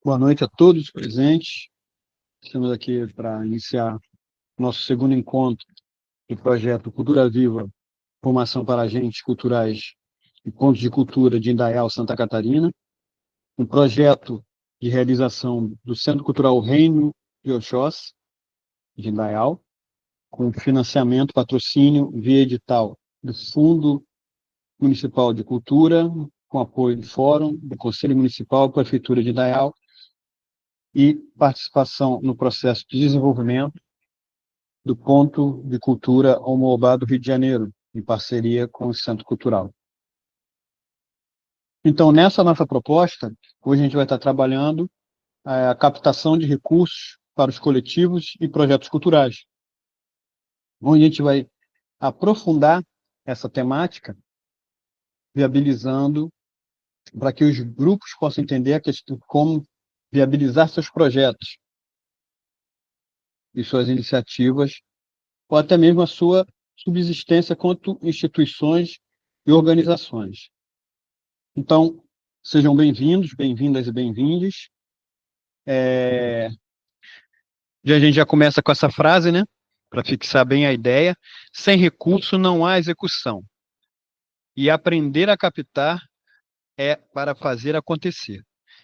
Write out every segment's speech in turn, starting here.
Boa noite a todos presentes. Estamos aqui para iniciar nosso segundo encontro do projeto Cultura Viva, Formação para Agentes Culturais e Pontos de Cultura de Indaial, Santa Catarina, um projeto de realização do Centro Cultural Reino de Oxós, de Indaial, com financiamento, patrocínio via edital do Fundo Municipal de Cultura, com apoio do Fórum, do Conselho Municipal, Prefeitura de Indaial, e participação no processo de desenvolvimento do Ponto de Cultura Omoobá do Rio de Janeiro, em parceria com o Centro Cultural. Então, nessa nossa proposta, hoje a gente vai estar trabalhando a captação de recursos para os coletivos e projetos culturais, onde a gente vai aprofundar essa temática, viabilizando para que os grupos possam entender a questão como viabilizar seus projetos e suas iniciativas, ou até mesmo a sua subsistência quanto instituições e organizações. Então, sejam bem-vindos, bem-vindas e bem-vindes. A gente já começa com essa frase, né? Para fixar bem a ideia. Sem recurso não há execução. E aprender a captar é para fazer acontecer.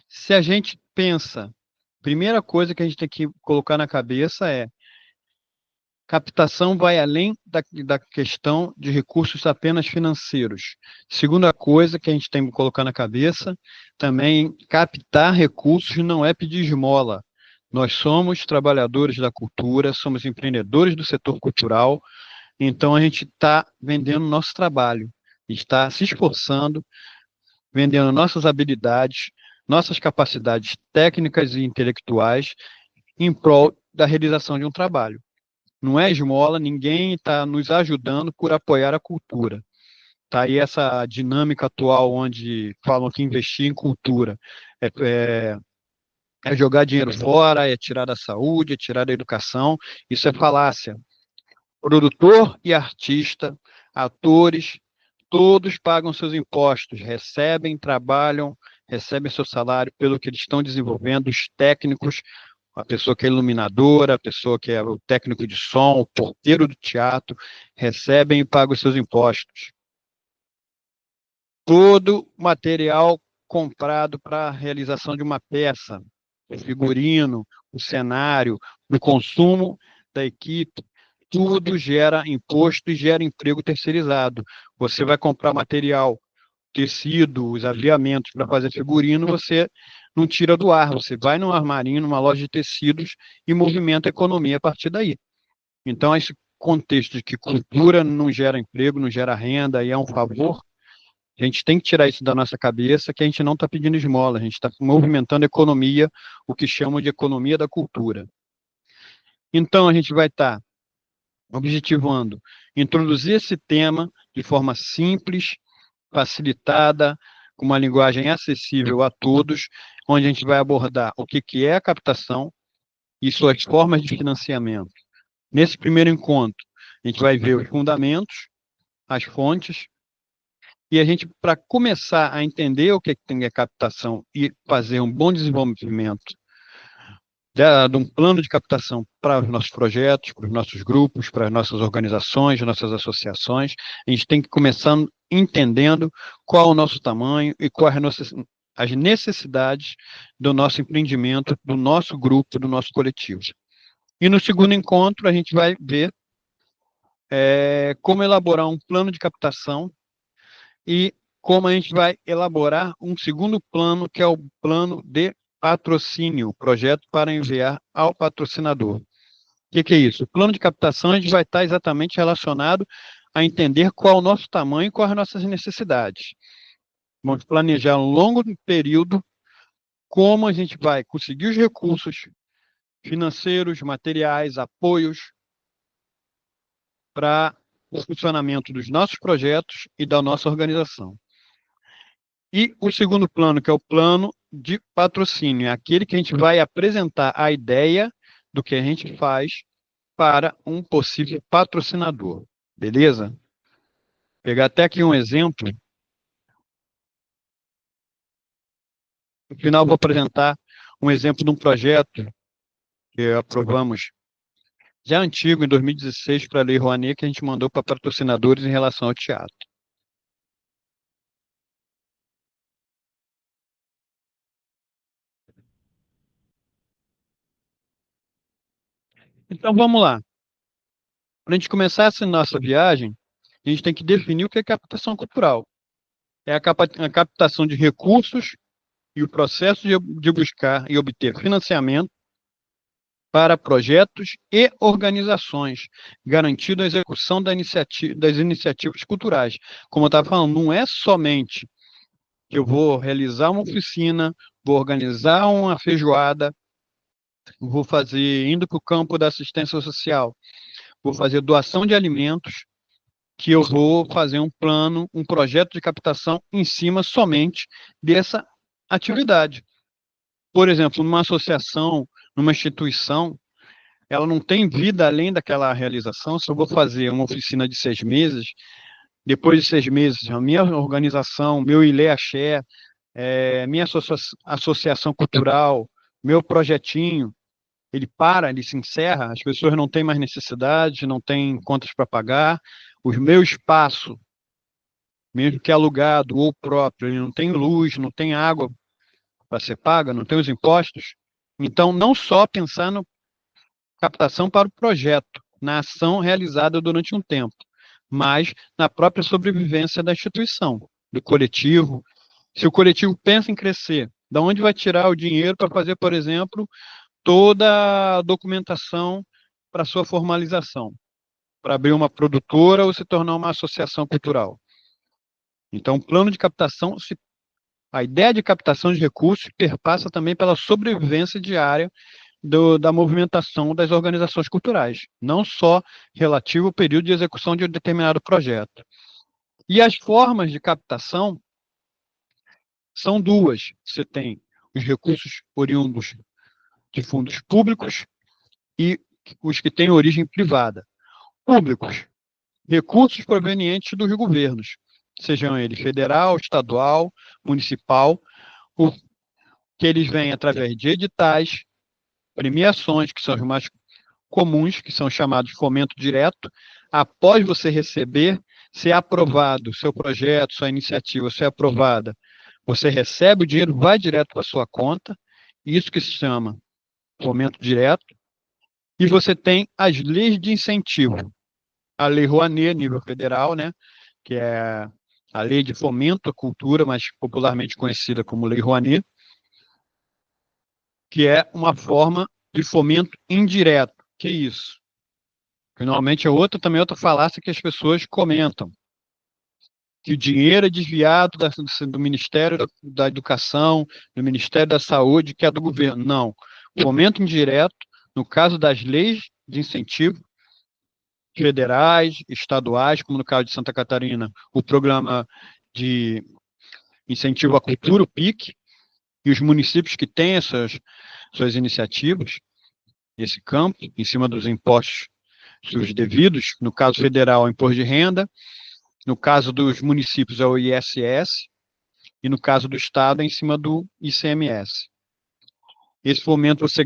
Se a gente pensa, primeira coisa que a gente tem que colocar na cabeça é captação vai além da questão de recursos apenas financeiros. Segunda coisa que a gente tem que colocar na cabeça, também captar recursos não é pedir esmola. Nós somos trabalhadores da cultura, somos empreendedores do setor cultural, então a gente está vendendo nosso trabalho, está se esforçando, vendendo nossas habilidades, nossas capacidades técnicas e intelectuais em prol da realização de um trabalho. Não é esmola, ninguém está nos ajudando por apoiar a cultura. Está aí essa dinâmica atual onde falam que investir em cultura é jogar dinheiro fora, é tirar da saúde, é tirar da educação. Isso é falácia. Produtor e artista, atores, todos pagam seus impostos, recebem, trabalham, recebem seu salário pelo que eles estão desenvolvendo, os técnicos, a pessoa que é iluminadora, a pessoa que é o técnico de som, o porteiro do teatro, recebem e pagam os seus impostos. Todo material comprado para a realização de uma peça, o figurino, o cenário, o consumo da equipe, tudo gera imposto e gera emprego terceirizado. Você vai comprar material, tecido, os aviamentos para fazer figurino, você não tira do ar, você vai num armarinho, numa loja de tecidos e movimenta a economia a partir daí. Então, esse contexto de que cultura não gera emprego, não gera renda e é um favor, a gente tem que tirar isso da nossa cabeça, que a gente não está pedindo esmola, a gente está movimentando a economia, o que chamam de economia da cultura. Então, a gente vai estar objetivando introduzir esse tema de forma simples, facilitada, com uma linguagem acessível a todos, onde a gente vai abordar o que é a captação e suas formas de financiamento. Nesse primeiro encontro, a gente vai ver os fundamentos, as fontes, e a gente, para começar a entender o que é captação e fazer um bom desenvolvimento de um plano de captação para os nossos projetos, para os nossos grupos, para as nossas organizações, nossas associações, a gente tem que começar entendendo qual é o nosso tamanho e quais as necessidades do nosso empreendimento, do nosso grupo, do nosso coletivo. E no segundo encontro, a gente vai ver como elaborar um plano de captação e como a gente vai elaborar um segundo plano, que é o plano de patrocínio, projeto para enviar ao patrocinador. O que é isso? O plano de captação a gente vai estar exatamente relacionado a entender qual é o nosso tamanho e quais as nossas necessidades. Vamos planejar um longo período como a gente vai conseguir os recursos financeiros, materiais, apoios para o funcionamento dos nossos projetos e da nossa organização. E o segundo plano, que é o plano de patrocínio, é aquele que a gente vai apresentar a ideia do que a gente faz para um possível patrocinador. Beleza? Vou pegar até aqui um exemplo. No final, vou apresentar um exemplo de um projeto que aprovamos já antigo, em 2016, para a Lei Rouanet, que a gente mandou para patrocinadores em relação ao teatro. Então, vamos lá. Para a gente começar essa nossa viagem, a gente tem que definir o que é captação cultural. É a captação de recursos e o processo de buscar e obter financiamento para projetos e organizações, garantindo a execução das iniciativas culturais. Como eu estava falando, não é somente que eu vou realizar uma oficina, vou organizar uma feijoada, vou fazer, indo para o campo da assistência social, vou fazer doação de alimentos, que eu vou fazer um plano, um projeto de captação em cima somente dessa atividade. Por exemplo, numa associação, numa instituição, ela não tem vida além daquela realização. Se eu vou fazer uma oficina de 6 meses, depois de 6 meses, a minha organização, meu Ilê Axé, minha associação cultural, meu projetinho, ele se encerra, as pessoas não têm mais necessidade, não têm contas para pagar, o meu espaço, mesmo que alugado ou próprio, ele não tem luz, não tem água para ser paga, não tem os impostos. Então, não só pensar na captação para o projeto, na ação realizada durante um tempo, mas na própria sobrevivência da instituição, do coletivo. Se o coletivo pensa em crescer, da onde vai tirar o dinheiro para fazer, por exemplo, toda a documentação para sua formalização, para abrir uma produtora ou se tornar uma associação cultural? Então, o plano de captação, a ideia de captação de recursos perpassa também pela sobrevivência diária da movimentação das organizações culturais, não só relativo ao período de execução de um determinado projeto. E as formas de captação são duas. Você tem os recursos oriundos de fundos públicos e os que têm origem privada. Públicos, recursos provenientes dos governos, sejam eles federal, estadual, municipal, que eles vêm através de editais, premiações, que são os mais comuns, que são chamados de fomento direto. Após você receber, ser aprovado, seu projeto, sua iniciativa ser aprovada, você recebe o dinheiro, vai direto para a sua conta, isso que se chama fomento direto. E você tem as leis de incentivo. A Lei Rouanet, nível federal, né, que é a Lei de Fomento à Cultura, mais popularmente conhecida como Lei Rouanet, que é uma forma de fomento indireto. Que é isso? Que normalmente é outra falácia que as pessoas comentam, que o dinheiro é desviado do Ministério da Educação, do Ministério da Saúde, que é do governo. Não. Fomento indireto, no caso das leis de incentivo, federais, estaduais, como no caso de Santa Catarina, o programa de incentivo à cultura, o PIC, e os municípios que têm essas suas iniciativas, esse campo, em cima dos impostos seus devidos, no caso federal, é o imposto de renda, no caso dos municípios é o ISS, e no caso do estado é em cima do ICMS. Esse momento você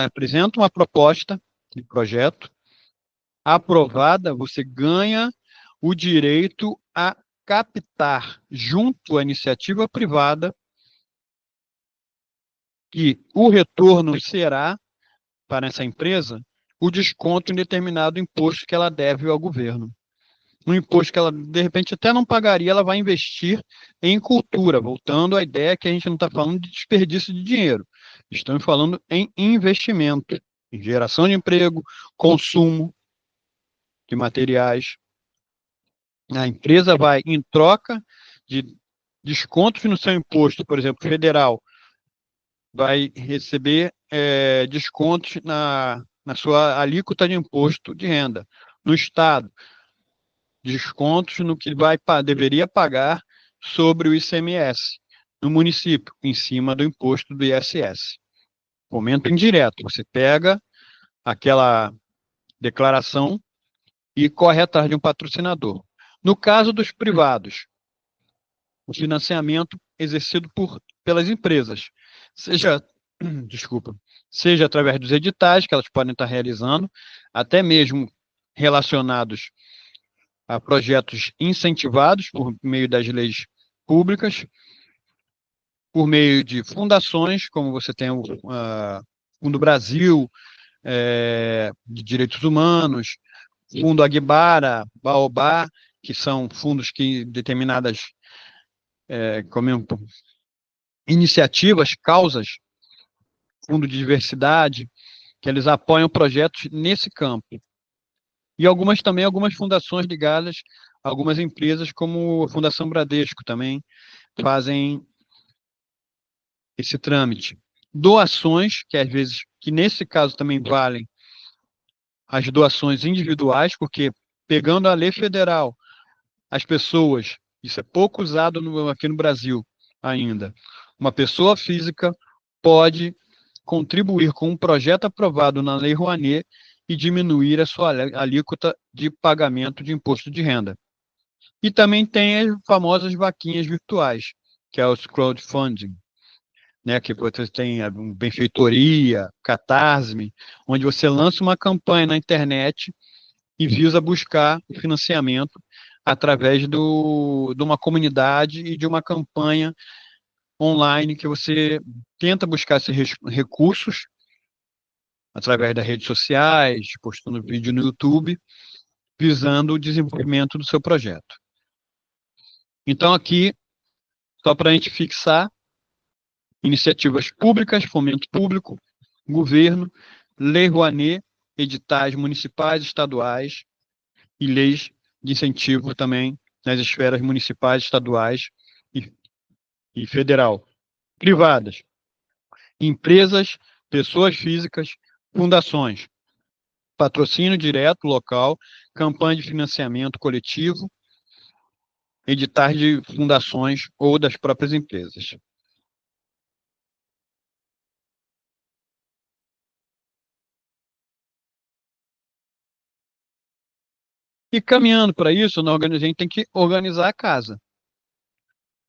apresenta uma proposta de projeto, aprovada, você ganha o direito a captar, junto à iniciativa privada, que o retorno será, para essa empresa, o desconto em determinado imposto que ela deve ao governo. Um imposto que ela, de repente, até não pagaria, ela vai investir em cultura, voltando à ideia que a gente não está falando de desperdício de dinheiro, estamos falando em investimento, em geração de emprego, consumo de materiais. A empresa vai, em troca de descontos no seu imposto, por exemplo, federal, vai receber descontos na sua alíquota de imposto de renda. No Estado, descontos no que deveria pagar sobre o ICMS. No município, em cima do imposto do ISS. Fomento indireto. Você pega aquela declaração e corre atrás de um patrocinador. No caso dos privados, o financiamento exercido pelas empresas, seja desculpa, seja através dos editais que elas podem estar realizando, até mesmo relacionados a projetos incentivados por meio das leis públicas, por meio de fundações, como você tem o Fundo Brasil, de Direitos Humanos, Fundo Aguibara, Baobá, que são fundos que determinadas como iniciativas, causas, Fundo de Diversidade, que eles apoiam projetos nesse campo. E algumas fundações ligadas a algumas empresas, como a Fundação Bradesco também, fazem esse trâmite. Doações, que às vezes, que nesse caso também valem as doações individuais, porque pegando a lei federal, as pessoas, isso é pouco usado aqui no Brasil ainda, uma pessoa física pode contribuir com um projeto aprovado na Lei Rouanet e diminuir a sua alíquota de pagamento de imposto de renda. E também tem as famosas vaquinhas virtuais, que é os crowdfunding, né, que você tem a benfeitoria, Catarse, onde você lança uma campanha na internet e visa buscar financiamento através de uma comunidade e de uma campanha online que você tenta buscar esses recursos através das redes sociais, postando vídeo no YouTube, visando o desenvolvimento do seu projeto. Então, aqui, só para a gente fixar, iniciativas públicas, fomento público, governo, lei Rouanet, editais municipais, estaduais e leis de incentivo também nas esferas municipais, estaduais e federal. Privadas, empresas, pessoas físicas, fundações, patrocínio direto local, campanha de financiamento coletivo, editais de fundações ou das próprias empresas. E caminhando para isso, a gente tem que organizar a casa.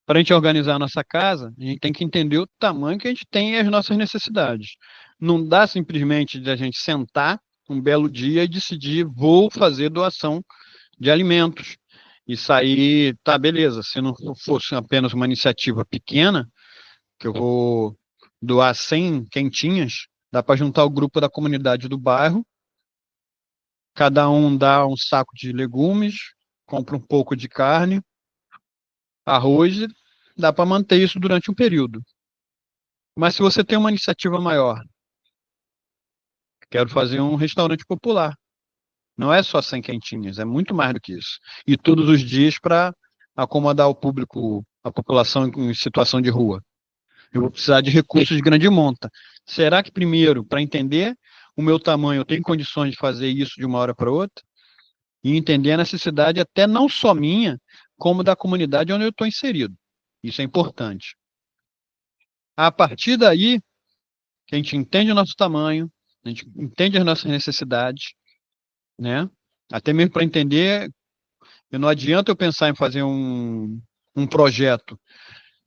Para a gente organizar a nossa casa, a gente tem que entender o tamanho que a gente tem e as nossas necessidades. Não dá simplesmente de a gente sentar um belo dia e decidir, vou fazer doação de alimentos. E sair, tá, beleza, se não fosse apenas uma iniciativa pequena, que eu vou doar 100 quentinhas, dá para juntar o grupo da comunidade do bairro, cada um dá um saco de legumes, compra um pouco de carne, arroz, e dá para manter isso durante um período. Mas se você tem uma iniciativa maior, quero fazer um restaurante popular, não é só 100 quentinhas, é muito mais do que isso. E todos os dias para acomodar o público, a população em situação de rua. Eu vou precisar de recursos de grande monta. Será que primeiro, para entender o meu tamanho, eu tenho condições de fazer isso de uma hora para outra? E entender a necessidade até não só minha, como da comunidade onde eu estou inserido. Isso é importante. A partir daí, que a gente entende o nosso tamanho, a gente entende as nossas necessidades, né? Até mesmo para entender, não adianta eu pensar em fazer um projeto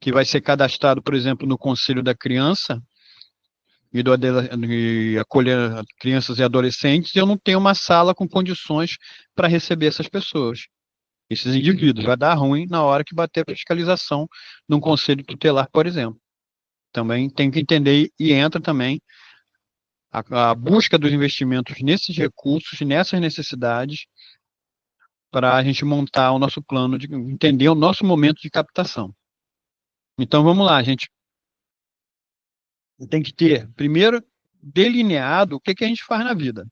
que vai ser cadastrado, por exemplo, no Conselho da Criança e acolher crianças e adolescentes, e eu não tenho uma sala com condições para receber essas pessoas, esses indivíduos. Vai dar ruim na hora que bater a fiscalização num conselho tutelar, por exemplo. Também tem que entender e entra também a busca dos investimentos nesses recursos, nessas necessidades, para a gente montar o nosso plano, de entender o nosso momento de captação. Então, vamos lá, a gente tem que ter, primeiro, delineado o que a gente faz na vida.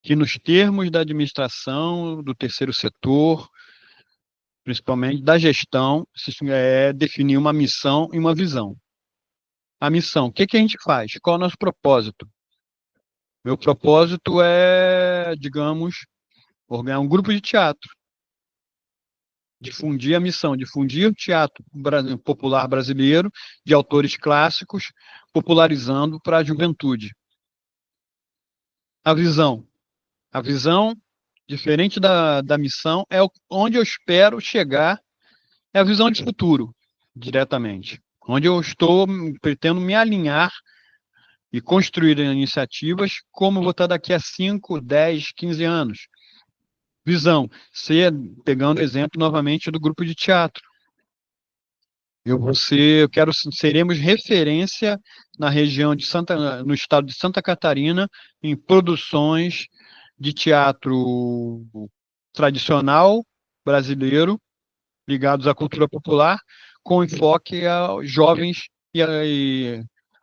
Que nos termos da administração, do terceiro setor, principalmente da gestão, é definir uma missão e uma visão. A missão, o que a gente faz? Qual é o nosso propósito? Meu propósito é, digamos, organizar um grupo de teatro, difundir a missão, difundir o teatro popular brasileiro, de autores clássicos, popularizando para a juventude. A visão, diferente da missão, é onde eu espero chegar, é a visão de futuro, diretamente. onde eu pretendo me alinhar e construir iniciativas como eu vou estar daqui a 5, 10, 15 anos. Visão, pegando o exemplo novamente do grupo de teatro. Seremos referência na região no estado de Santa Catarina, em produções de teatro tradicional brasileiro, ligados à cultura popular, com enfoque a jovens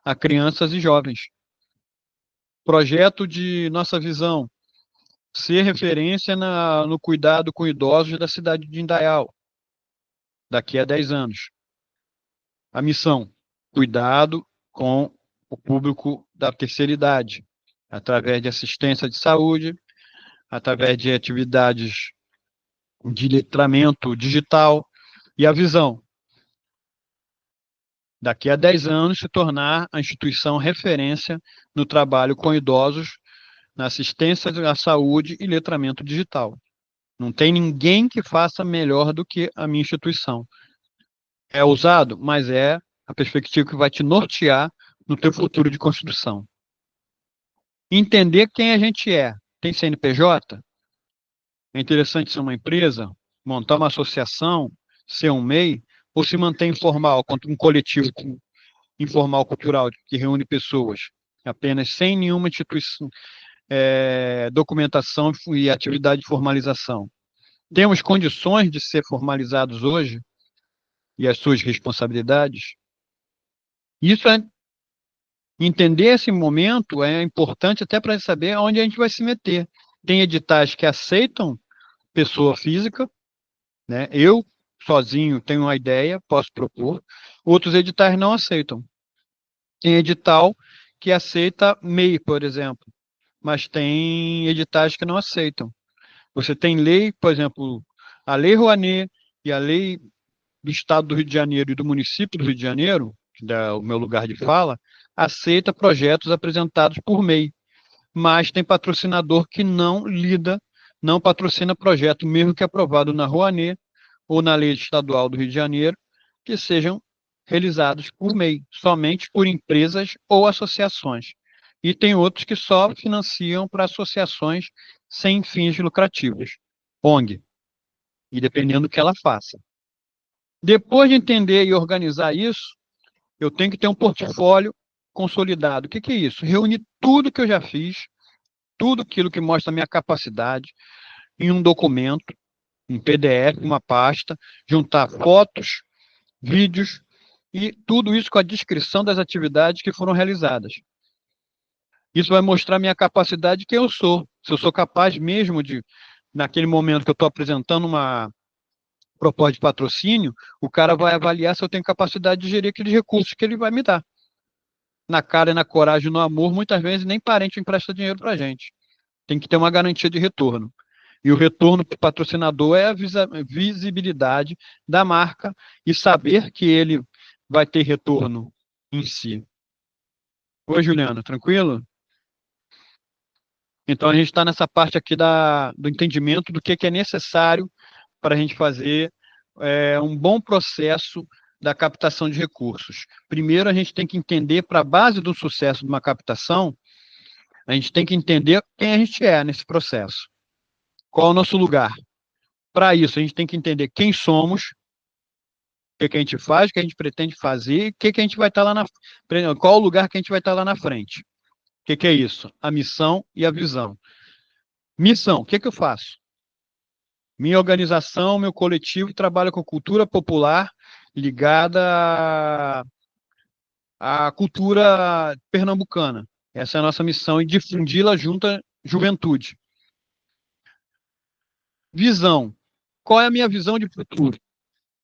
a crianças e jovens. Projeto de nossa visão, ser referência no cuidado com idosos da cidade de Indaial, daqui a 10 anos. A missão, cuidado com o público da terceira idade, através de assistência de saúde, através de atividades de letramento digital, e a visão, daqui a 10 anos, se tornar a instituição referência no trabalho com idosos, na assistência à saúde e letramento digital. Não tem ninguém que faça melhor do que a minha instituição. É ousado, mas é a perspectiva que vai te nortear no teu futuro de construção. Entender quem a gente é. Tem CNPJ? É interessante ser uma empresa, montar uma associação, ser um MEI, ou se manter informal, contra um coletivo informal cultural que reúne pessoas, apenas sem nenhuma instituição, documentação e atividade de formalização. Temos condições de ser formalizados hoje e as suas responsabilidades? Isso é entender esse momento é importante até para saber onde a gente vai se meter. Tem editais que aceitam pessoa física, né? Eu, sozinho, tenho uma ideia, posso propor. Outros editais não aceitam. Tem edital que aceita MEI, por exemplo, mas tem editais que não aceitam. Você tem lei, por exemplo, a Lei Rouanet e a lei do Estado do Rio de Janeiro e do município do Rio de Janeiro, que é o meu lugar de fala, aceita projetos apresentados por MEI, mas tem patrocinador que não patrocina projeto, mesmo que aprovado na Rouanet ou na Lei Estadual do Rio de Janeiro, que sejam realizados por MEI, somente por empresas ou associações. E tem outros que só financiam para associações sem fins lucrativos, ONG, e dependendo do que ela faça. Depois de entender e organizar isso, eu tenho que ter um portfólio consolidado. O que é isso? Reunir tudo que eu já fiz, tudo aquilo que mostra a minha capacidade, em um documento, em PDF, uma pasta, juntar fotos, vídeos e tudo isso com a descrição das atividades que foram realizadas. Isso vai mostrar a minha capacidade de quem eu sou. Se eu sou capaz mesmo de, naquele momento que eu estou apresentando uma proposta de patrocínio, o cara vai avaliar se eu tenho capacidade de gerir aqueles recursos que ele vai me dar. Na cara e na coragem, no amor, muitas vezes nem parente empresta dinheiro para a gente. Tem que ter uma garantia de retorno. E o retorno para o patrocinador é a visibilidade da marca e saber que ele vai ter retorno em si. Oi, Juliana, tranquilo? Então, a gente está nessa parte aqui do entendimento do que é necessário para a gente fazer um bom processo da captação de recursos. Primeiro, a gente tem que entender, para a base do sucesso de uma captação, a gente tem que entender quem a gente é nesse processo. Qual é o nosso lugar? Para isso, a gente tem que entender quem somos, o que a gente faz, o que a gente pretende fazer, o que a gente vai estar lá qual o lugar que a gente vai estar lá na frente. O que é isso? A missão e a visão. Missão, o que eu faço? Minha organização, meu coletivo trabalha com cultura popular ligada à cultura pernambucana. Essa é a nossa missão e difundi-la junto à juventude. Visão. Qual é a minha visão de futuro? O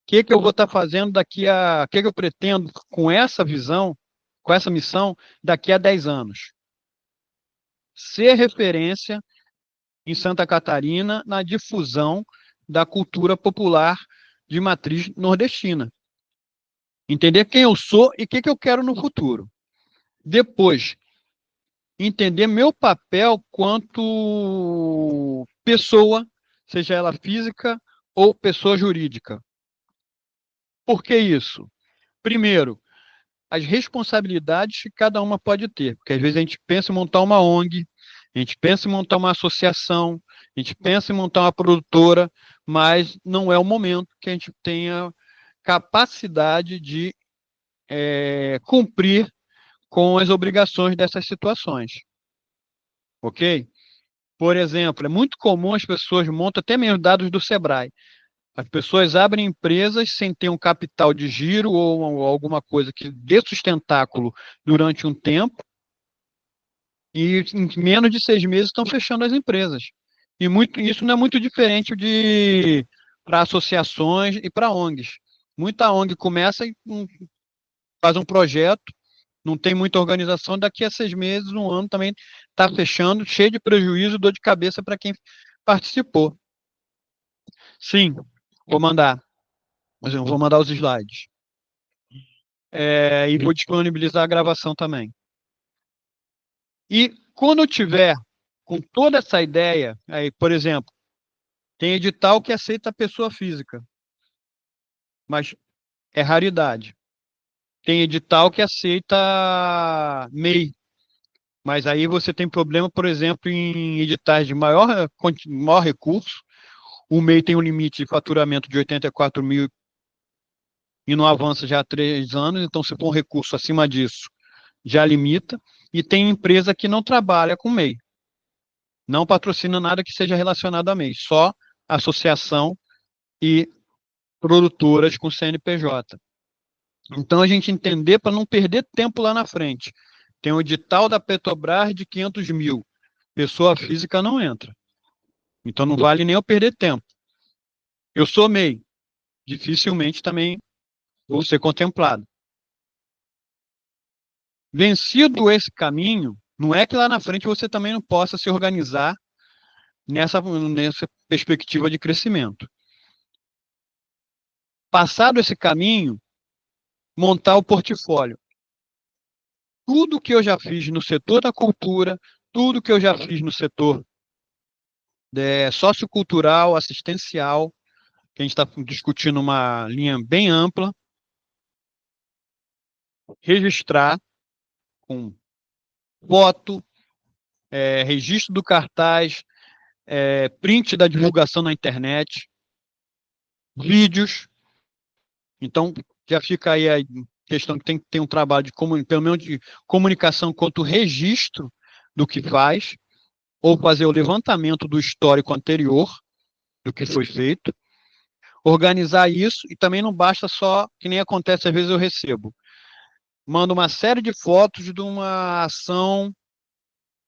que eu vou estar fazendo o que eu pretendo com essa visão, com essa missão, daqui a 10 anos? Ser referência em Santa Catarina na difusão da cultura popular de matriz nordestina. Entender quem eu sou e o que eu quero no futuro. Depois, entender meu papel quanto pessoa, seja ela física ou pessoa jurídica. Por que isso? Primeiro, as responsabilidades que cada uma pode ter. Porque às vezes a gente pensa em montar uma ONG, a gente pensa em montar uma associação, a gente pensa em montar uma produtora, mas não é o momento que a gente tenha capacidade de cumprir com as obrigações dessas situações. Ok? Por exemplo, é muito comum as pessoas montam até mesmo dados do Sebrae. As pessoas abrem empresas sem ter um capital de giro ou alguma coisa que dê sustentáculo durante um tempo, e em menos de 6 meses estão fechando as empresas. E isso não é muito diferente de para associações e para ONGs. Muita ONG começa e faz um projeto, não tem muita organização, daqui a 6 meses, um ano também está fechando, cheio de prejuízo e dor de cabeça para quem participou. Sim, vou mandar. Mas eu vou mandar os slides. E vou disponibilizar a gravação também. E quando eu tiver com toda essa ideia, aí, por exemplo, tem edital que aceita a pessoa física, mas é raridade. Tem edital que aceita MEI, mas aí você tem problema, por exemplo, em editais de maior recurso. O MEI tem um limite de faturamento de 84 mil e não avança já há 3 anos, então se for um recurso acima disso, já limita. E tem empresa que não trabalha com MEI, não patrocina nada que seja relacionado a MEI, só associação e produtoras com CNPJ. Então, a gente entender para não perder tempo lá na frente. Tem o edital da Petrobras de 500 mil. Pessoa física não entra. Então, não vale nem eu perder tempo. Eu sou MEI. Dificilmente também vou ser contemplado. Vencido esse caminho, não é que lá na frente você também não possa se organizar nessa perspectiva de crescimento. Passado esse caminho, montar o portfólio. Tudo que eu já fiz no setor da cultura, tudo que eu já fiz no setor sociocultural, assistencial, que a gente está discutindo uma linha bem ampla, registrar com foto, registro do cartaz, print da divulgação na internet, vídeos. Então, já fica aí a questão que tem que ter um trabalho de pelo menos de comunicação quanto registro do que faz, ou fazer o levantamento do histórico anterior do que foi feito, organizar isso, e também não basta só, que nem acontece às vezes eu recebo, mando uma série de fotos de uma ação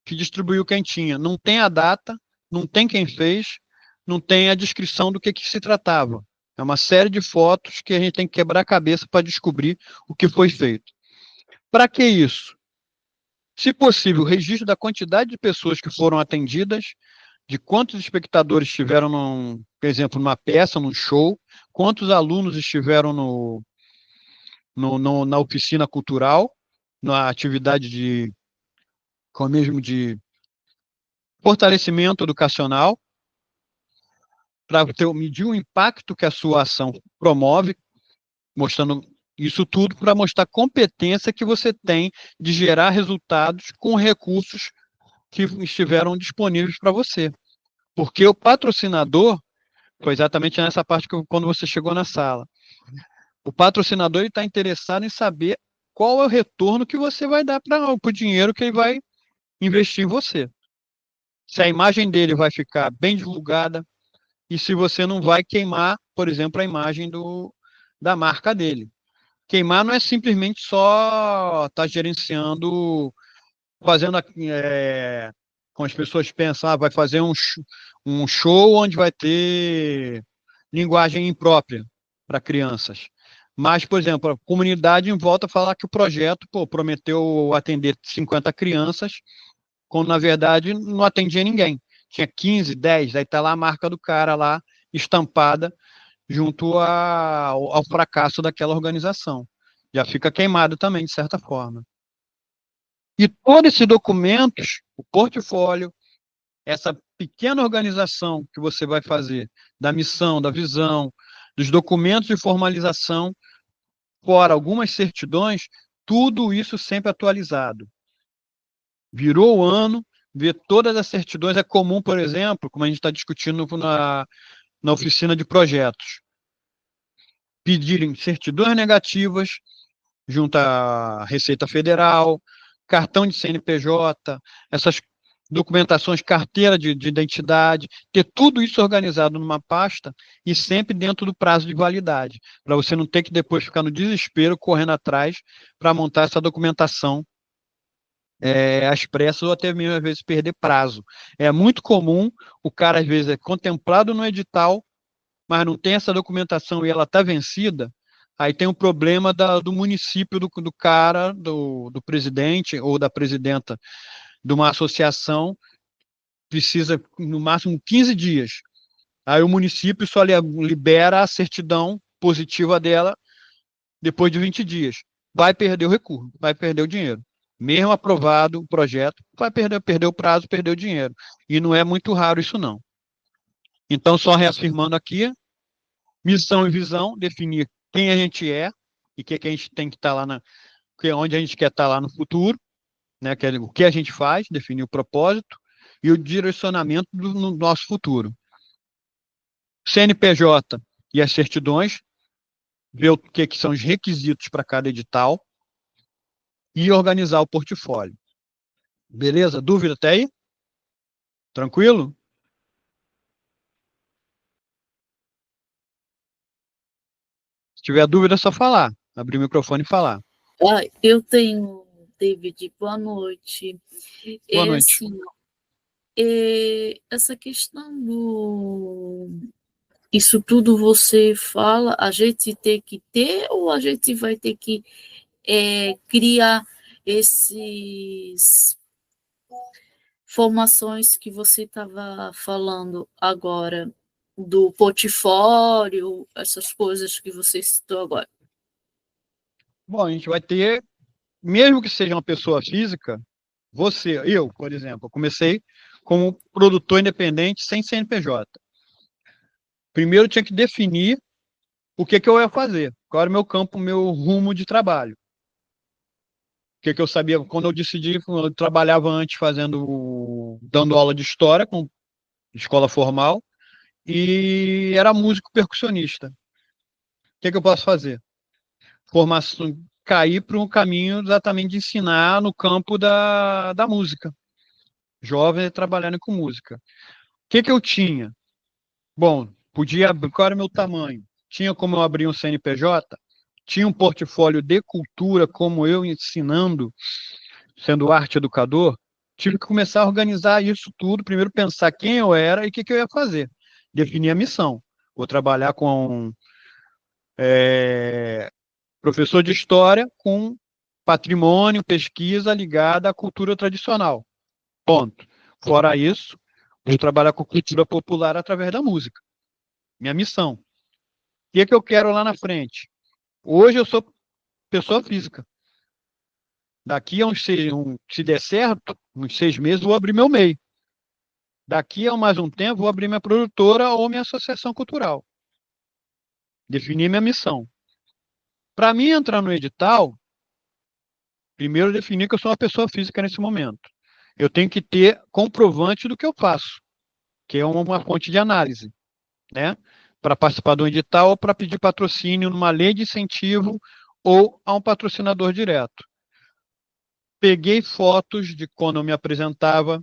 que distribuiu quem tinha, não tem a data, não tem quem fez, não tem a descrição do que se tratava. É uma série de fotos que a gente tem que quebrar a cabeça para descobrir o que foi feito. Para que isso? Se possível, o registro da quantidade de pessoas que foram atendidas, de quantos espectadores estiveram, por exemplo, numa peça, num show, quantos alunos estiveram na oficina cultural, na atividade de fortalecimento educacional, para medir o impacto que a sua ação promove, mostrando isso tudo para mostrar a competência que você tem de gerar resultados com recursos que estiveram disponíveis para você. Porque o patrocinador, foi exatamente nessa parte quando você chegou na sala, o patrocinador está interessado em saber qual é o retorno que você vai dar para o dinheiro que ele vai investir em você. Se a imagem dele vai ficar bem divulgada e se você não vai queimar, por exemplo, a imagem da marca dele. Queimar não é simplesmente só estar gerenciando, fazendo, como as pessoas pensam, vai fazer um show onde vai ter linguagem imprópria para crianças. Mas, por exemplo, a comunidade em volta falar que o projeto prometeu atender 50 crianças, quando na verdade não atendia ninguém. Tinha 15, 10, aí está lá a marca do cara lá, estampada, junto ao fracasso daquela organização. Já fica queimado também, de certa forma. E todos esses documentos, o portfólio, essa pequena organização que você vai fazer, da missão, da visão, dos documentos de formalização, fora algumas certidões, tudo isso sempre atualizado. Virou o ano, ver todas as certidões. É comum, por exemplo, como a gente está discutindo na oficina de projetos, pedirem certidões negativas junto à Receita Federal, cartão de CNPJ, essas documentações, carteira de identidade, ter tudo isso organizado numa pasta e sempre dentro do prazo de validade, para você não ter que depois ficar no desespero correndo atrás para montar essa documentação às pressas ou até mesmo às vezes perder prazo. É muito comum o cara às vezes é contemplado no edital, mas não tem essa documentação e ela está vencida, aí tem o problema do município do cara, do presidente ou da presidenta de uma associação, precisa no máximo 15 dias. Aí o município só libera a certidão positiva dela depois de 20 dias. Vai perder o recurso, vai perder o dinheiro. Mesmo aprovado o projeto, vai perder o prazo, perder o dinheiro. E não é muito raro isso, não. Então, só reafirmando aqui, missão e visão, definir quem a gente é e o que a gente tem que estar lá onde a gente quer estar lá no futuro, né? O que a gente faz, definir o propósito e o direcionamento no nosso futuro. CNPJ e as certidões, ver o que são os requisitos para cada edital e organizar o portfólio. Beleza? Dúvida até aí? Tranquilo? Se tiver dúvida, é só falar. Abrir o microfone e falar. Eu tenho, David, boa noite. Boa noite. Assim, essa questão isso tudo você fala, a gente tem que ter ou a gente vai ter que criar esses formações que você estava falando agora, do portfólio, essas coisas que você citou agora? Bom, a gente vai ter, mesmo que seja uma pessoa física, eu, por exemplo, comecei como produtor independente sem CNPJ. Primeiro eu tinha que definir o que eu ia fazer, qual era o meu campo, o meu rumo de trabalho. O que eu sabia, quando eu decidi, eu trabalhava antes dando aula de história com escola formal e era músico percussionista. O que eu posso fazer? Formação, cair para um caminho exatamente de ensinar no campo da música. Jovem trabalhando com música. O que eu tinha? Bom, qual era o meu tamanho? Tinha como eu abrir um CNPJ? Tinha um portfólio de cultura, como eu ensinando, sendo arte educador? Tive que começar a organizar isso tudo, primeiro pensar quem eu era e o que eu ia fazer. Definir a missão. Vou trabalhar com professor de história com patrimônio, pesquisa ligada à cultura tradicional. Ponto. Fora isso, vou trabalhar com cultura popular através da música. Minha missão. O que eu quero lá na frente? Hoje eu sou pessoa física. Daqui a se der certo, uns 6 meses, vou abrir meu MEI. Daqui a mais um tempo, vou abrir minha produtora ou minha associação cultural. Definir minha missão. Para mim entrar no edital, primeiro definir que eu sou uma pessoa física nesse momento. Eu tenho que ter comprovante do que eu faço, que é uma fonte de análise, né? Para participar do edital ou para pedir patrocínio numa lei de incentivo ou a um patrocinador direto. Peguei fotos de quando eu me apresentava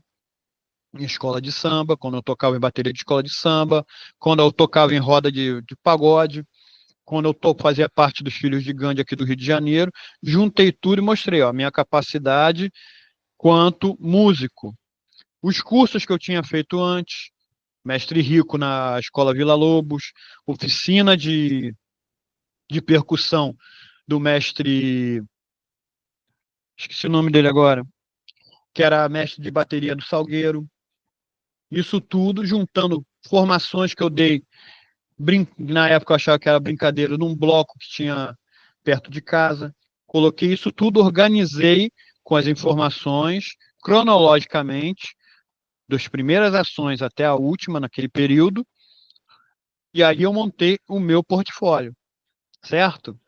em escola de samba, quando eu tocava em bateria de escola de samba, quando eu tocava em roda de pagode, quando eu fazia parte dos Filhos de Gandhi aqui do Rio de Janeiro, juntei tudo e mostrei a minha capacidade quanto músico. Os cursos que eu tinha feito antes, Mestre Rico na Escola Vila Lobos, oficina de percussão do mestre, esqueci o nome dele agora, que era mestre de bateria do Salgueiro. Isso tudo juntando formações que eu dei, na época eu achava que era brincadeira, num bloco que tinha perto de casa. Coloquei isso tudo, organizei com as informações, cronologicamente, das primeiras ações até a última naquele período, e aí eu montei o meu portfólio, certo?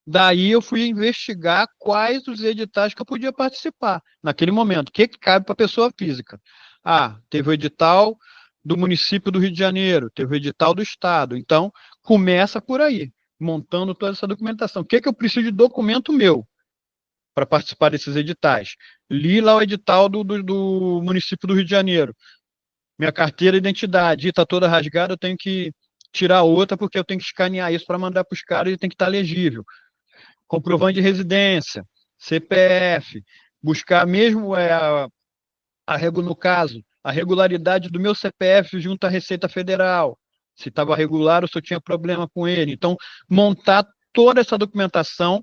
Daí eu fui investigar quais os editais que eu podia participar naquele momento. O que cabe para a pessoa física? Ah, teve o edital do município do Rio de Janeiro, teve o edital do estado. Então, começa por aí, montando toda essa documentação. O que eu preciso de documento meu para participar desses editais? Li lá o edital do município do Rio de Janeiro. Minha carteira de identidade está toda rasgada, eu tenho que tirar outra porque eu tenho que escanear isso para mandar para os caras e tem que estar legível. Comprovante de residência, CPF, buscar mesmo no caso, a regularidade do meu CPF junto à Receita Federal, se estava regular ou se eu tinha problema com ele. Então, montar toda essa documentação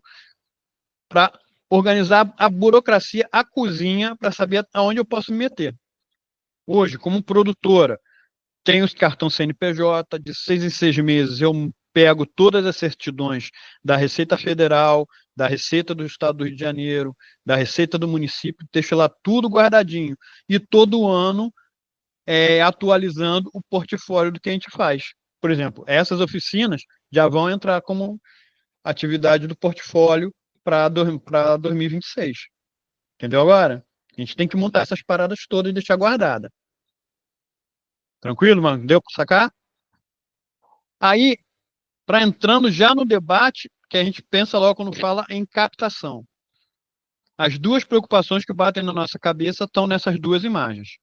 para organizar a burocracia, a cozinha, para saber aonde eu posso me meter. Hoje, como produtora, tenho os cartão CNPJ, de 6 em 6 meses eu pego todas as certidões da Receita Federal, da Receita do Estado do Rio de Janeiro, da Receita do município, deixo lá tudo guardadinho. E todo ano atualizando o portfólio do que a gente faz. Por exemplo, essas oficinas já vão entrar como atividade do portfólio para 2026. Entendeu agora? A gente tem que montar essas paradas todas e deixar guardada. Tranquilo, mano? Deu para sacar? Aí, para entrando já no debate, que a gente pensa logo quando fala em captação. As duas preocupações que batem na nossa cabeça estão nessas duas imagens.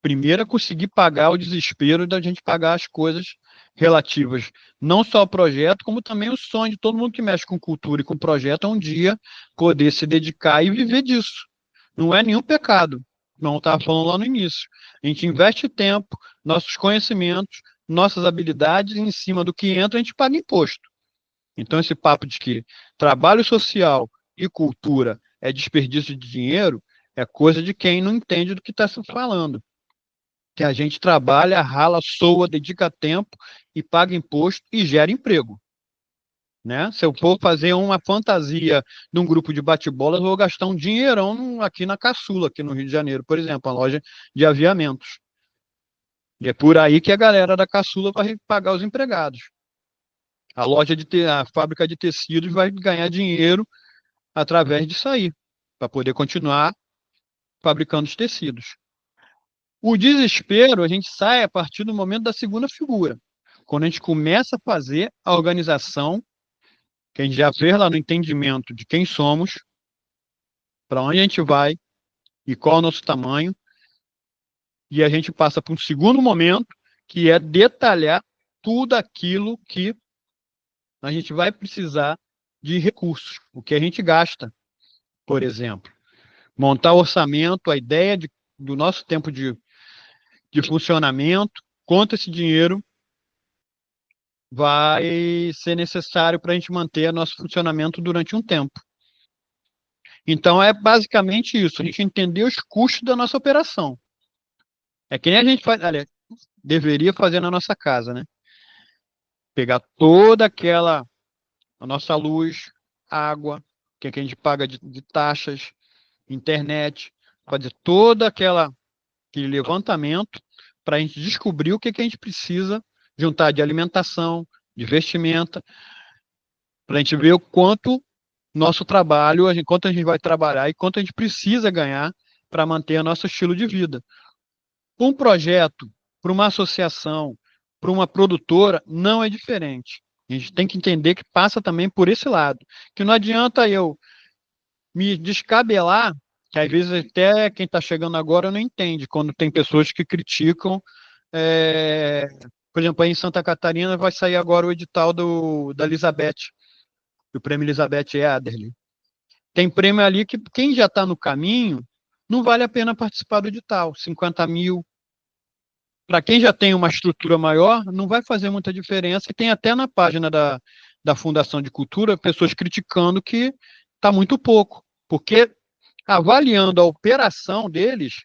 Primeiro é conseguir pagar o desespero da gente pagar as coisas relativas, não só ao projeto, como também o sonho de todo mundo que mexe com cultura e com projeto, é um dia poder se dedicar e viver disso. Não é nenhum pecado, não estava falando lá no início. A gente investe tempo, nossos conhecimentos, nossas habilidades, e em cima do que entra, a gente paga imposto. Então, esse papo de que trabalho social e cultura é desperdício de dinheiro é coisa de quem não entende do que está se falando. Que a gente trabalha, rala, soa, dedica tempo e paga imposto e gera emprego. Né? Se eu for fazer uma fantasia de um grupo de bate-bola, eu vou gastar um dinheirão aqui na Caçula, aqui no Rio de Janeiro, por exemplo, a loja de aviamentos. E é por aí que a galera da Caçula vai pagar os empregados. A fábrica de tecidos vai ganhar dinheiro através disso aí, para poder continuar fabricando os tecidos. O desespero, a gente sai a partir do momento da segunda figura, quando a gente começa a fazer a organização, que a gente já vê lá no entendimento de quem somos, para onde a gente vai e qual é o nosso tamanho, e a gente passa para um segundo momento, que é detalhar tudo aquilo que a gente vai precisar de recursos, o que a gente gasta, por exemplo. Montar o orçamento, a ideia do nosso tempo de funcionamento, quanto esse dinheiro vai ser necessário para a gente manter nosso funcionamento durante um tempo. Então, é basicamente isso, a gente entender os custos da nossa operação. É que nem a gente faz, aliás, deveria fazer na nossa casa, né? Pegar toda a nossa luz, água, que a gente paga de taxas, internet, fazer todo aquele levantamento para a gente descobrir o que a gente precisa juntar de alimentação, de vestimenta, para a gente ver o quanto nosso trabalho, quanto a gente vai trabalhar e quanto a gente precisa ganhar para manter o nosso estilo de vida. Um projeto, para uma associação, para uma produtora, não é diferente. A gente tem que entender que passa também por esse lado. Que não adianta eu me descabelar, que às vezes até quem está chegando agora não entende, quando tem pessoas que criticam. Por exemplo, aí em Santa Catarina vai sair agora o edital da Elizabeth, do prêmio Elizabeth Ederle. Tem prêmio ali que quem já está no caminho, não vale a pena participar do edital, 50 mil. Para quem já tem uma estrutura maior, não vai fazer muita diferença. E tem até na página da Fundação de Cultura pessoas criticando que está muito pouco, porque avaliando a operação deles,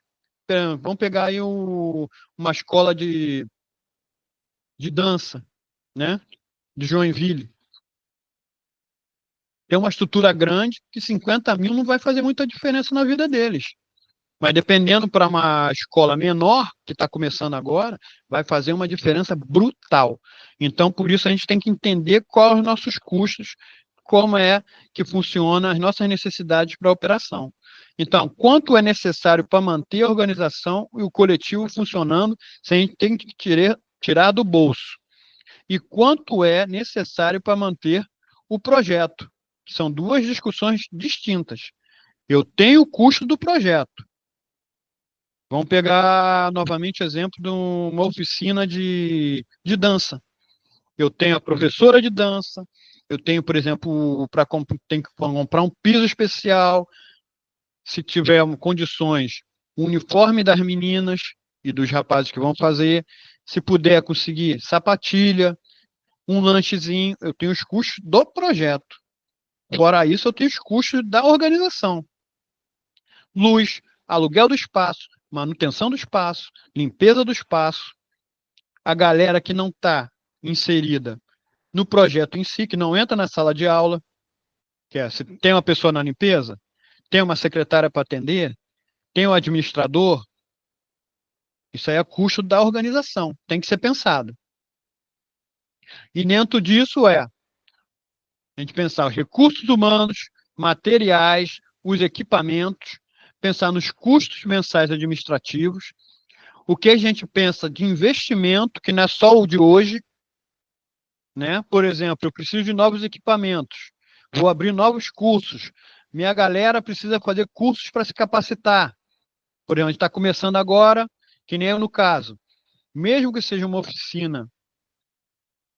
vamos pegar aí uma escola de dança, né, de Joinville. Tem uma estrutura grande que 50 mil não vai fazer muita diferença na vida deles. Mas dependendo para uma escola menor, que está começando agora, vai fazer uma diferença brutal. Então, por isso, a gente tem que entender quais os nossos custos, como é que funciona as nossas necessidades para a operação. Então, quanto é necessário para manter a organização e o coletivo funcionando sem ter que tirar do bolso? E quanto é necessário para manter o projeto? Que são duas discussões distintas. Eu tenho o custo do projeto. Vamos pegar novamente o exemplo de uma oficina de dança. Eu tenho a professora de dança, eu tenho, por exemplo, tem que comprar um piso especial, se tiver condições, o uniforme das meninas e dos rapazes que vão fazer, se puder conseguir sapatilha, um lanchezinho, eu tenho os custos do projeto. Fora isso, eu tenho os custos da organização. Luz, aluguel do espaço, manutenção do espaço, limpeza do espaço. A galera que não está inserida no projeto em si, que não entra na sala de aula, que é, se tem uma pessoa na limpeza, tem uma secretária para atender, tem um administrador, isso aí é custo da organização, tem que ser pensado. E dentro disso a gente pensar os recursos humanos, materiais, os equipamentos, pensar nos custos mensais administrativos, o que a gente pensa de investimento, que não é só o de hoje, né? Por exemplo, eu preciso de novos equipamentos, vou abrir novos cursos, minha galera precisa fazer cursos para se capacitar. Por exemplo, a gente está começando agora, que nem eu no caso, mesmo que seja uma oficina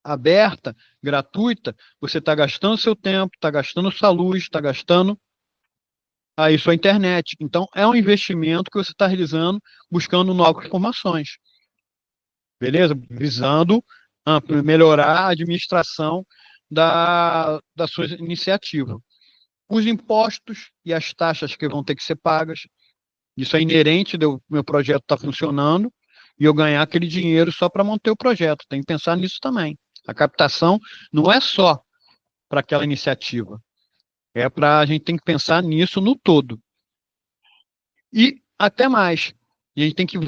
aberta, gratuita, você está gastando seu tempo, está gastando sua luz, está gastando aí sua internet. Então, é um investimento que você está realizando, buscando novas informações. Beleza? Visando melhorar a administração da sua iniciativa. Os impostos e as taxas que vão ter que ser pagas, isso é inerente do meu projeto estar funcionando e eu ganhar aquele dinheiro só para manter o projeto. Tem que pensar nisso também. A captação não é só para aquela iniciativa, a gente tem que pensar nisso no todo. E até mais. A gente tem que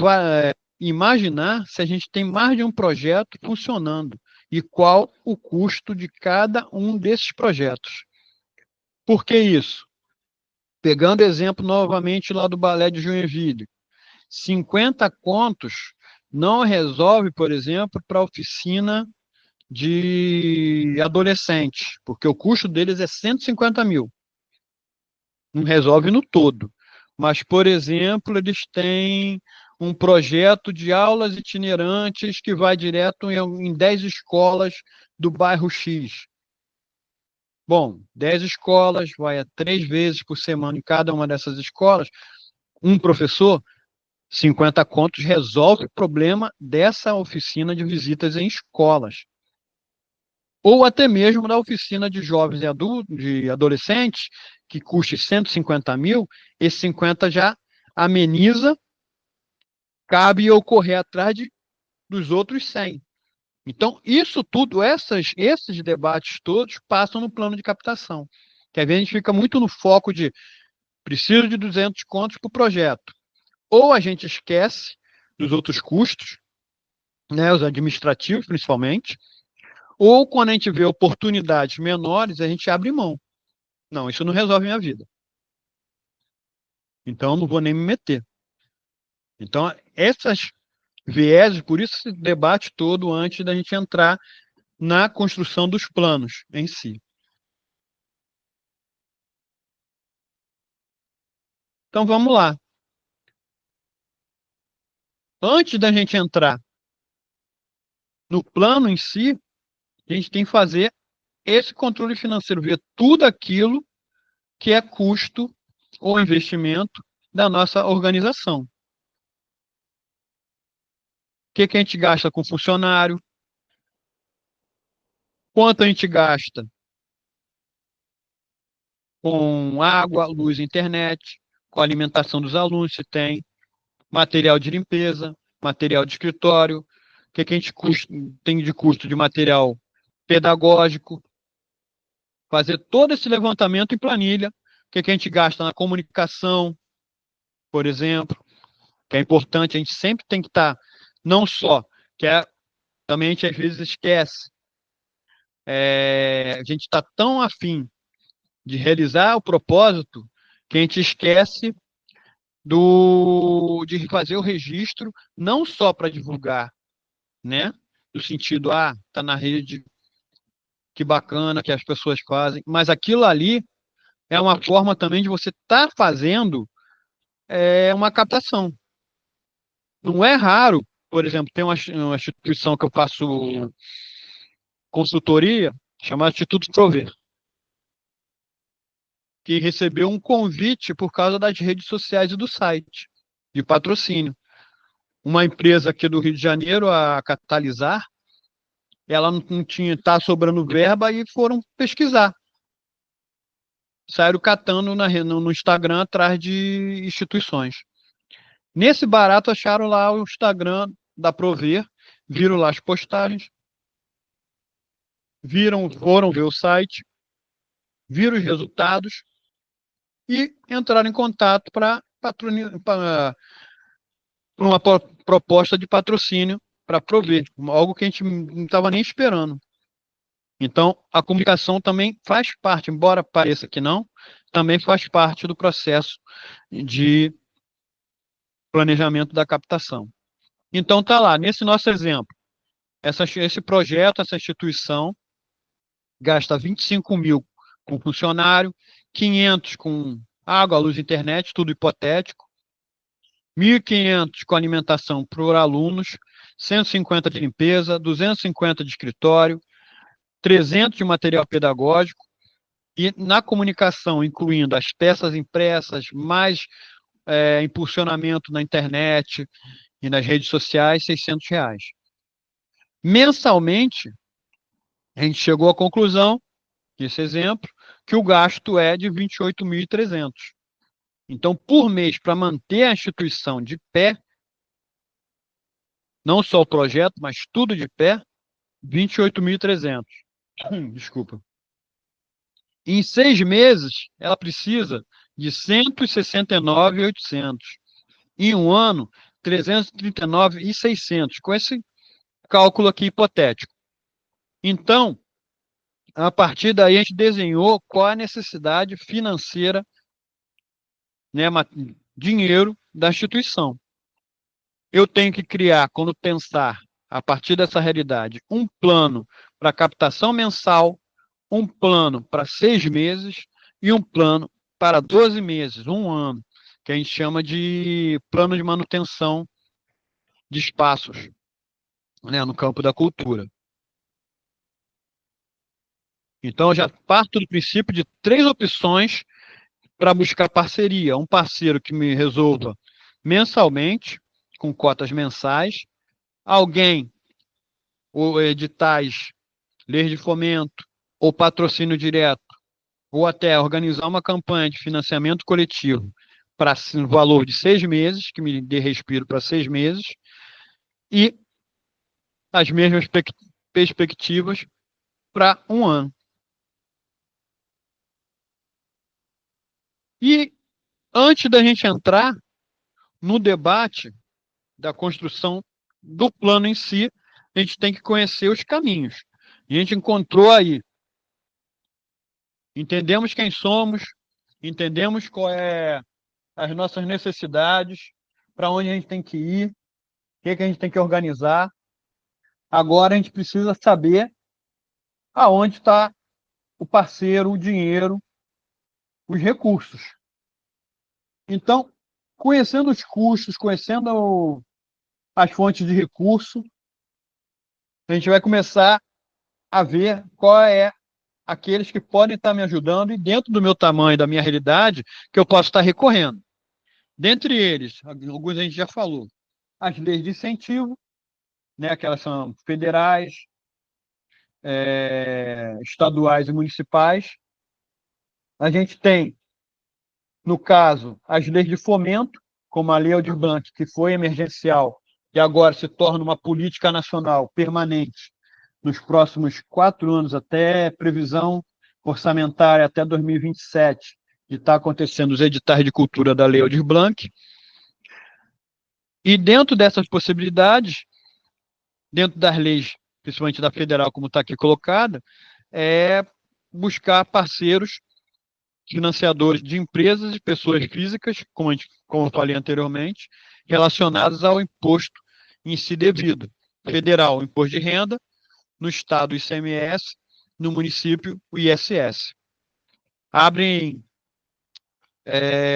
imaginar se a gente tem mais de um projeto funcionando e qual o custo de cada um desses projetos. Por que isso? Pegando exemplo novamente lá do Balé de Joinville, 50 contos não resolve, por exemplo, para a oficina de adolescentes, porque o custo deles é 150 mil. Não resolve no todo. Mas, por exemplo, eles têm um projeto de aulas itinerantes que vai direto em 10 escolas do bairro X. Bom, 10 escolas, vai a 3 vezes por semana em cada uma dessas escolas. Um professor, 50 contos, resolve o problema dessa oficina de visitas em escolas. Ou até mesmo da oficina de jovens e adultos, de adolescentes, que custe 150 mil, esse 50 já ameniza, cabe eu correr atrás dos outros 100. Então, isso tudo, esses debates todos passam no plano de captação. Que às vezes a gente fica muito no foco de preciso de 200 contos para o projeto. Ou a gente esquece dos outros custos, né, os administrativos principalmente, ou quando a gente vê oportunidades menores, a gente abre mão. Não, isso não resolve minha vida. Então, eu não vou nem me meter. Então, essas vieses, por isso esse debate todo antes da gente entrar na construção dos planos em si. Então, vamos lá. Antes da gente entrar no plano em si, a gente tem que fazer esse controle financeiro, ver tudo aquilo que é custo ou investimento da nossa organização. O que a gente gasta com funcionário, quanto a gente gasta com água, luz, internet, com a alimentação dos alunos, se tem, material de limpeza, material de escritório, o que a gente tem de custo de material pedagógico, fazer todo esse levantamento em planilha, o que a gente gasta na comunicação, por exemplo, que é importante, a gente sempre tem que estar, não só, também a gente às vezes esquece, a gente está tão afim de realizar o propósito que a gente esquece de fazer o registro, não só para divulgar, né? No sentido, tá na rede, que bacana que as pessoas fazem, mas aquilo ali é uma forma também de você estar fazendo uma captação. Não é raro, por exemplo, tem uma instituição que eu faço consultoria, chamada Instituto Prover, que recebeu um convite por causa das redes sociais e do site, de patrocínio. Uma empresa aqui do Rio de Janeiro, a Catalisar, ela não tinha, tá sobrando verba e foram pesquisar. Saíram catando no Instagram atrás de instituições. Nesse barato acharam lá o Instagram da Prover, viram lá as postagens, foram ver o site, viram os resultados e entraram em contato para uma proposta de patrocínio para Prover, algo que a gente não estava nem esperando. Então, a comunicação também faz parte, embora pareça que não, também faz parte do processo de planejamento da captação. Então, tá lá, nesse nosso exemplo, esse projeto, essa instituição, gasta 25 mil com funcionário, 500 com água, luz, internet, tudo hipotético, 1.500 com alimentação para alunos, 150 de limpeza, 250 de escritório, 300 de material pedagógico, e na comunicação, incluindo as peças impressas, mais impulsionamento na internet e nas redes sociais, R$ 600. Mensalmente, a gente chegou à conclusão, nesse exemplo, que o gasto é de 28.300. Então, por mês, para manter a instituição de pé, não só o projeto, mas tudo de pé, 28.300. Desculpa. Em 6 meses, ela precisa de 169.800. Em um ano, 339.600, com esse cálculo aqui hipotético. Então, a partir daí, a gente desenhou qual a necessidade financeira, né, dinheiro da instituição. Eu tenho que criar, quando pensar, a partir dessa realidade, um plano para captação mensal, um plano para 6 meses e um plano para 12 meses, um ano, que a gente chama de plano de manutenção de espaços, né, no campo da cultura. Então, eu já parto do princípio de 3 opções para buscar parceria. Um parceiro que me resolva mensalmente, com cotas mensais, alguém, ou editais, leis de fomento, ou patrocínio direto, ou até organizar uma campanha de financiamento coletivo para um valor de 6 meses, que me dê respiro para 6 meses, e as mesmas perspectivas para um ano. E antes da gente entrar no debate da construção do plano em si, a gente tem que conhecer os caminhos. A gente encontrou aí, entendemos quem somos, entendemos qual é as nossas necessidades, para onde a gente tem que ir, o que a gente tem que organizar. Agora a gente precisa saber aonde está o parceiro, o dinheiro, os recursos. Então, conhecendo os custos, conhecendo as fontes de recurso, a gente vai começar a ver qual é aqueles que podem estar me ajudando e dentro do meu tamanho, da minha realidade, que eu posso estar recorrendo. Dentre eles, alguns a gente já falou, as leis de incentivo, né, que elas são federais, estaduais e municipais. A gente tem, no caso, as leis de fomento, como a Lei Aldir Blanc, que foi emergencial e agora se torna uma política nacional permanente nos próximos 4 anos, até previsão orçamentária até 2027, de estar acontecendo os editais de cultura da Lei Aldir Blanc. E dentro dessas possibilidades, dentro das leis, principalmente da federal, como está aqui colocada, é buscar parceiros, financiadores de empresas e pessoas físicas, como eu falei anteriormente, relacionados ao imposto em si devido. Federal, o imposto de renda, no estado, o ICMS, no município, o ISS. Abrem,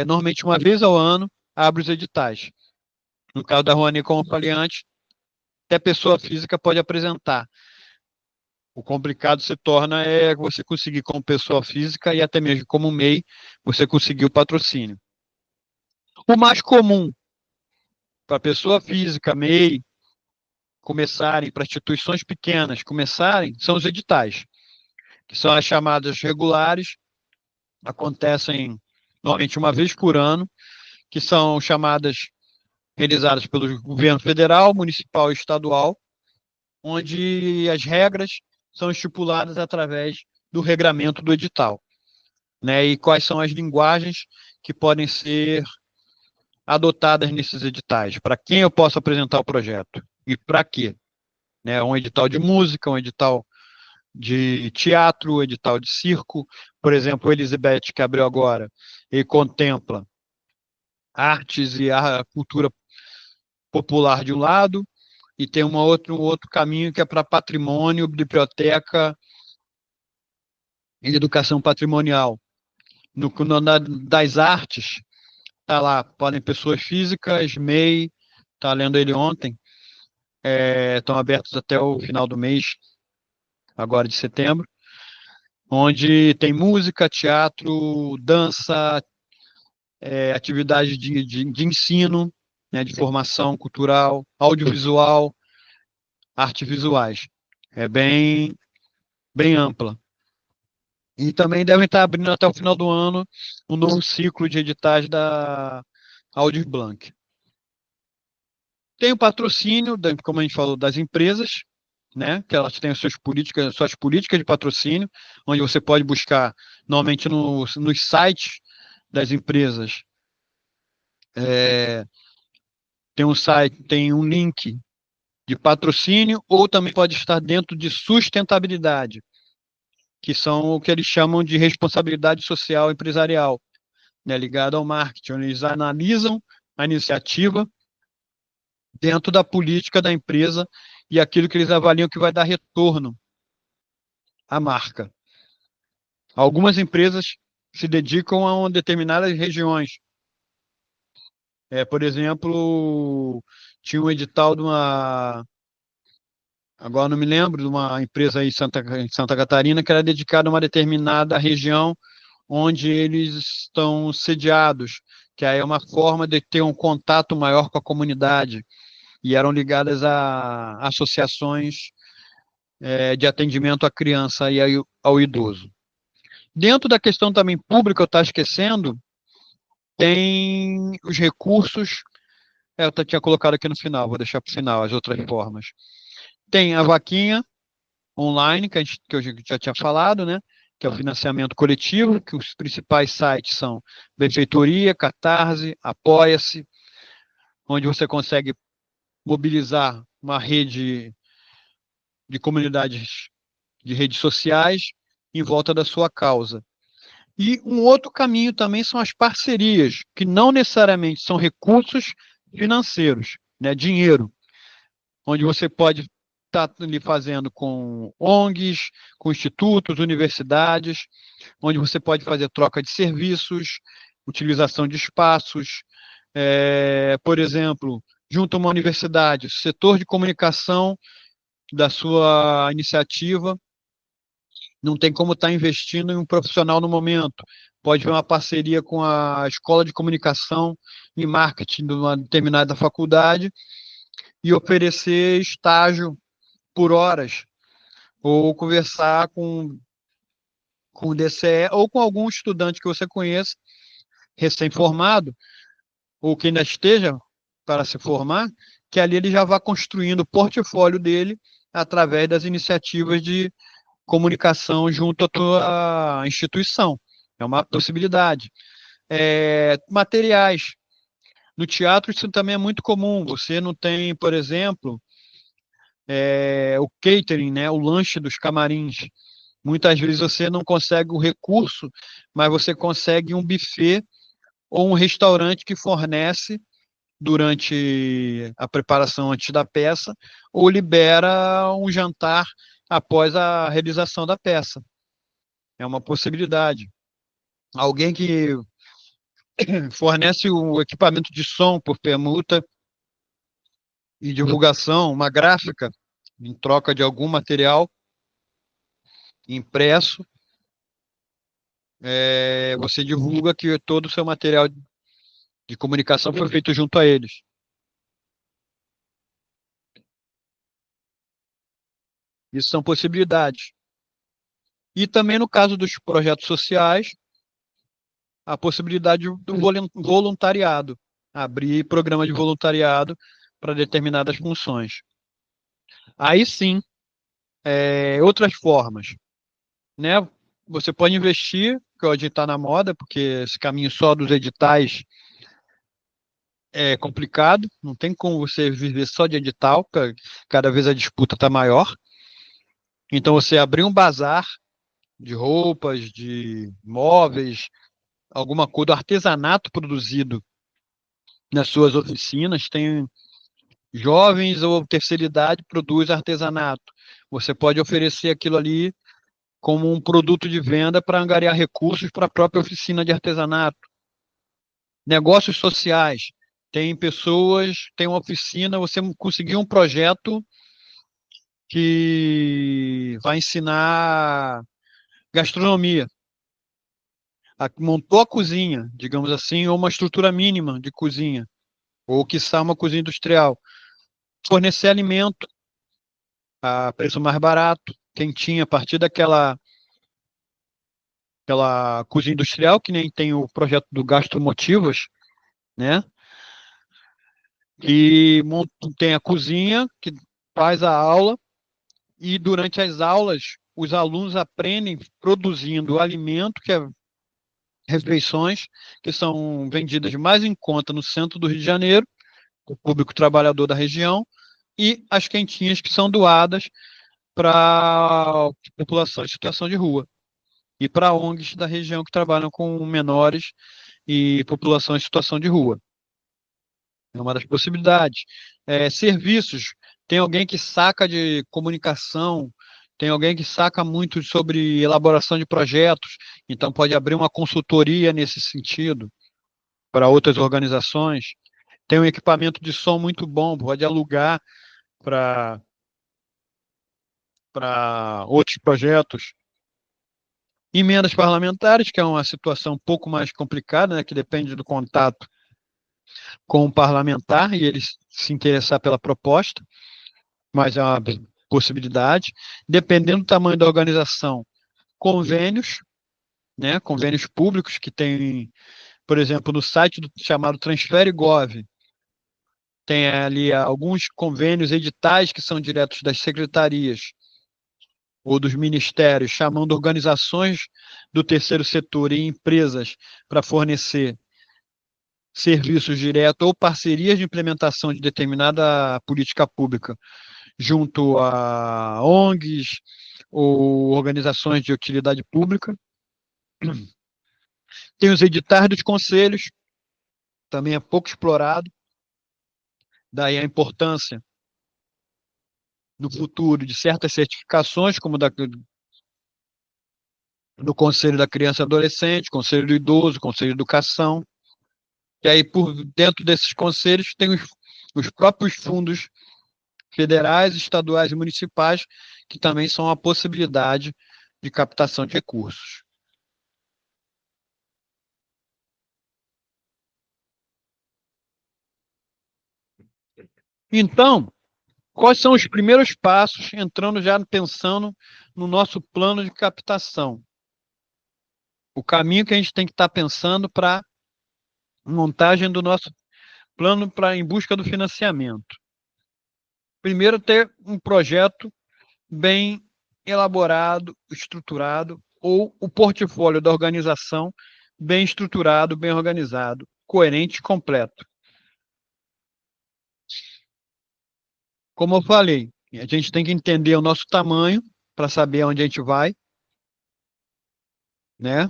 normalmente uma vez ao ano, abre os editais. No caso da Rouanet, como eu falei antes, até pessoa física pode apresentar. O complicado se torna você conseguir como pessoa física e até mesmo como MEI, você conseguir o patrocínio. O mais comum para pessoa física, MEI, começarem, para instituições pequenas começarem, são os editais, que são as chamadas regulares, acontecem normalmente uma vez por ano, que são chamadas realizadas pelo governo federal, municipal e estadual, onde as regras são estipuladas através do regramento do edital, né? E quais são as linguagens que podem ser adotadas nesses editais, para quem eu posso apresentar o projeto e para quê, né? Um edital de música, um edital de teatro, um edital de circo, por exemplo, o Elizabeth que abriu agora, ele contempla artes e a cultura popular de um lado, e tem um outro caminho que é para patrimônio, biblioteca e educação patrimonial. Das artes, tá lá, podem pessoas físicas, MEI, tá lendo ele ontem, estão abertos até o final do mês, agora de setembro, onde tem música, teatro, dança, atividades de ensino, né, de formação cultural, audiovisual, artes visuais. É bem ampla. E também devem estar abrindo até o final do ano um novo ciclo de editais da Aldir Blanc. Tem o patrocínio, como a gente falou, das empresas, né, que elas têm suas políticas de patrocínio, onde você pode buscar, normalmente nos sites das empresas, tem um link de patrocínio, ou também pode estar dentro de sustentabilidade, que são o que eles chamam de responsabilidade social empresarial, né, ligado ao marketing, onde eles analisam a iniciativa dentro da política da empresa e aquilo que eles avaliam que vai dar retorno à marca. Algumas empresas se dedicam a determinadas regiões. Por exemplo, tinha um edital agora não me lembro, de uma empresa aí em Santa Catarina que era dedicada a uma determinada região onde eles estão sediados, que aí é uma forma de ter um contato maior com a comunidade, e eram ligadas a associações de atendimento à criança e ao idoso. Dentro da questão também pública, eu estava esquecendo, tem os recursos, eu tinha colocado aqui no final, vou deixar para o final as outras formas. Tem a vaquinha online, que eu já tinha falado, né? Que é o financiamento coletivo, que os principais sites são Benfeitoria, Catarse, Apoia-se, onde você consegue mobilizar uma rede de comunidades de redes sociais em volta da sua causa. E um outro caminho também são as parcerias, que não necessariamente são recursos financeiros, né, dinheiro, onde você pode estar ali fazendo com ONGs, com institutos, universidades, onde você pode fazer troca de serviços, utilização de espaços, por exemplo, junto a uma universidade, setor de comunicação da sua iniciativa não tem como estar investindo em um profissional no momento. Pode ver uma parceria com a escola de comunicação e marketing de uma determinada faculdade e oferecer estágio por horas, ou conversar com o DCE, ou com algum estudante que você conheça, recém-formado, ou que ainda esteja para se formar, que ali ele já vá construindo o portfólio dele através das iniciativas de comunicação junto à tua instituição. É uma possibilidade. Materiais. No teatro isso também é muito comum. Você não tem, por exemplo, o catering, né, o lanche dos camarins. Muitas vezes você não consegue o recurso, mas você consegue um buffet ou um restaurante que fornece durante a preparação antes da peça, ou libera um jantar após a realização da peça. É uma possibilidade. Alguém que fornece o equipamento de som por permuta e divulgação, uma gráfica, em troca de algum material impresso, você divulga que todo o seu material de comunicação foi feito junto a eles. Isso são possibilidades. E também no caso dos projetos sociais, a possibilidade do voluntariado, abrir programa de voluntariado para determinadas funções. Aí sim, outras formas, né? Você pode investir, que hoje está na moda, porque esse caminho só dos editais é complicado, não tem como você viver só de edital, cada vez a disputa está maior. Então, você abrir um bazar de roupas, de móveis, alguma coisa, do artesanato produzido nas suas oficinas, tem jovens ou terceira idade produz artesanato. Você pode oferecer aquilo ali como um produto de venda para angariar recursos para a própria oficina de artesanato. Negócios sociais. Tem pessoas, tem uma oficina, você conseguiu um projeto que vai ensinar gastronomia. Montou a cozinha, digamos assim, ou uma estrutura mínima de cozinha, ou quiçá uma cozinha industrial. Fornecer alimento a preço mais barato, quentinha, a partir daquela cozinha industrial, que nem tem o projeto do Gastromotivas, né? Que tem a cozinha, que faz a aula, e durante as aulas, os alunos aprendem produzindo alimento, que é refeições, que são vendidas mais em conta no centro do Rio de Janeiro, o público trabalhador da região, e as quentinhas que são doadas para a população em situação de rua e para ONGs da região que trabalham com menores e população em situação de rua. É uma das possibilidades. Serviços, tem alguém que saca de comunicação, tem alguém que saca muito sobre elaboração de projetos, então pode abrir uma consultoria nesse sentido para outras organizações. Tem um equipamento de som muito bom, pode alugar para outros projetos. Emendas parlamentares, que é uma situação um pouco mais complicada, né, que depende do contato com o parlamentar e ele se interessar pela proposta, mas é uma possibilidade. Dependendo do tamanho da organização, convênios, né, convênios públicos que tem, por exemplo, no site chamado Transfere Gov, tem ali alguns convênios, editais que são diretos das secretarias ou dos ministérios, chamando organizações do terceiro setor e empresas para fornecer serviços diretos ou parcerias de implementação de determinada política pública junto a ONGs ou organizações de utilidade pública. Tem os editais dos conselhos, também é pouco explorado, daí a importância no futuro de certas certificações, como do Conselho da Criança e Adolescente, Conselho do Idoso, Conselho de Educação, e aí por dentro desses conselhos tem os próprios fundos federais, estaduais e municipais, que também são uma possibilidade de captação de recursos. Então, quais são os primeiros passos, entrando já pensando no nosso plano de captação? O caminho que a gente tem que estar pensando para montagem do nosso plano em busca do financiamento. Primeiro, ter um projeto bem elaborado, estruturado, ou o portfólio da organização bem estruturado, bem organizado, coerente e completo. Como eu falei, a gente tem que entender o nosso tamanho para saber onde a gente vai, né?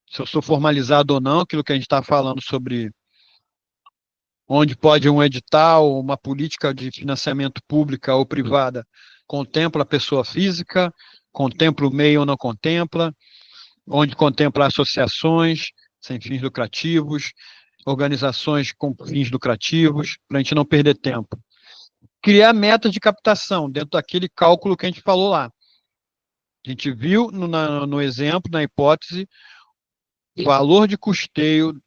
Se eu sou formalizado ou não, aquilo que a gente está falando sobre onde pode um edital, uma política de financiamento pública ou privada contempla a pessoa física, contempla o meio ou não contempla, onde contempla associações sem fins lucrativos, organizações com fins lucrativos, para a gente não perder tempo. Criar metas de captação dentro daquele cálculo que a gente falou lá. A gente viu no exemplo, na hipótese, valor de custeio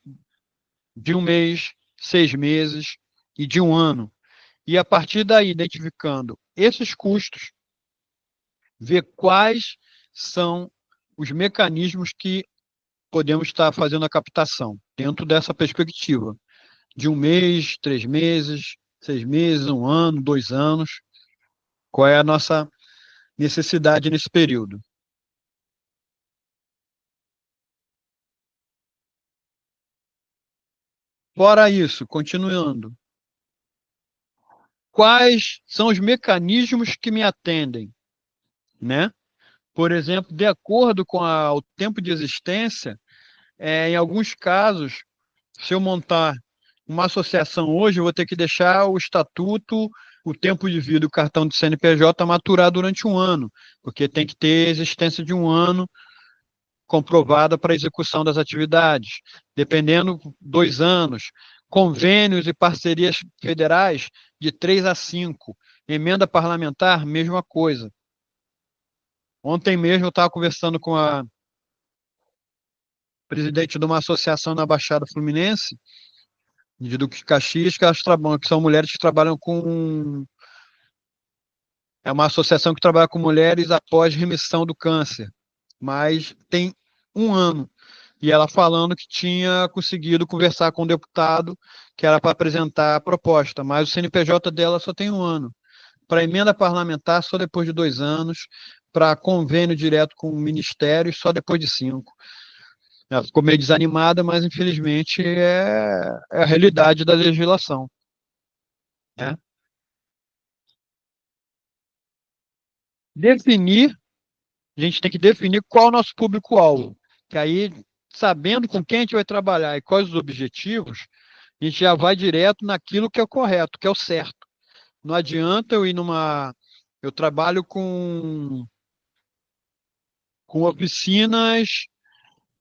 de um mês, 6 meses e de um ano. E a partir daí, identificando esses custos, ver quais são os mecanismos que podemos estar fazendo a captação dentro dessa perspectiva de um mês, 3 meses, 6 meses, um ano, 2 anos. Qual é a nossa necessidade nesse período? Fora isso, continuando, quais são os mecanismos que me atendem, né? Por exemplo, de acordo com o tempo de existência, em alguns casos, se eu montar uma associação hoje, eu vou ter que deixar o estatuto, o tempo de vida do cartão de CNPJ maturar durante um ano, porque tem que ter existência de um ano comprovada para execução das atividades, dependendo 2 anos, convênios e parcerias federais de 3 a 5, emenda parlamentar, mesma coisa. Ontem mesmo eu estava conversando com a presidente de uma associação na Baixada Fluminense, de Duque de Caxias, que elas trabalham, que são mulheres que trabalham com. É uma associação que trabalha com mulheres após remissão do câncer, mas tem um ano. E ela falando que tinha conseguido conversar com o deputado, que era para apresentar a proposta, mas o CNPJ dela só tem um ano. Para emenda parlamentar, só depois de 2 anos. Para convênio direto com o ministério, só depois de 5. Ela ficou meio desanimada, mas infelizmente é a realidade da legislação, né? Definir, a gente tem que definir qual é o nosso público-alvo, que aí, sabendo com quem a gente vai trabalhar e quais os objetivos, a gente já vai direto naquilo que é o correto, que é o certo. Não adianta eu ir numa. Eu trabalho com oficinas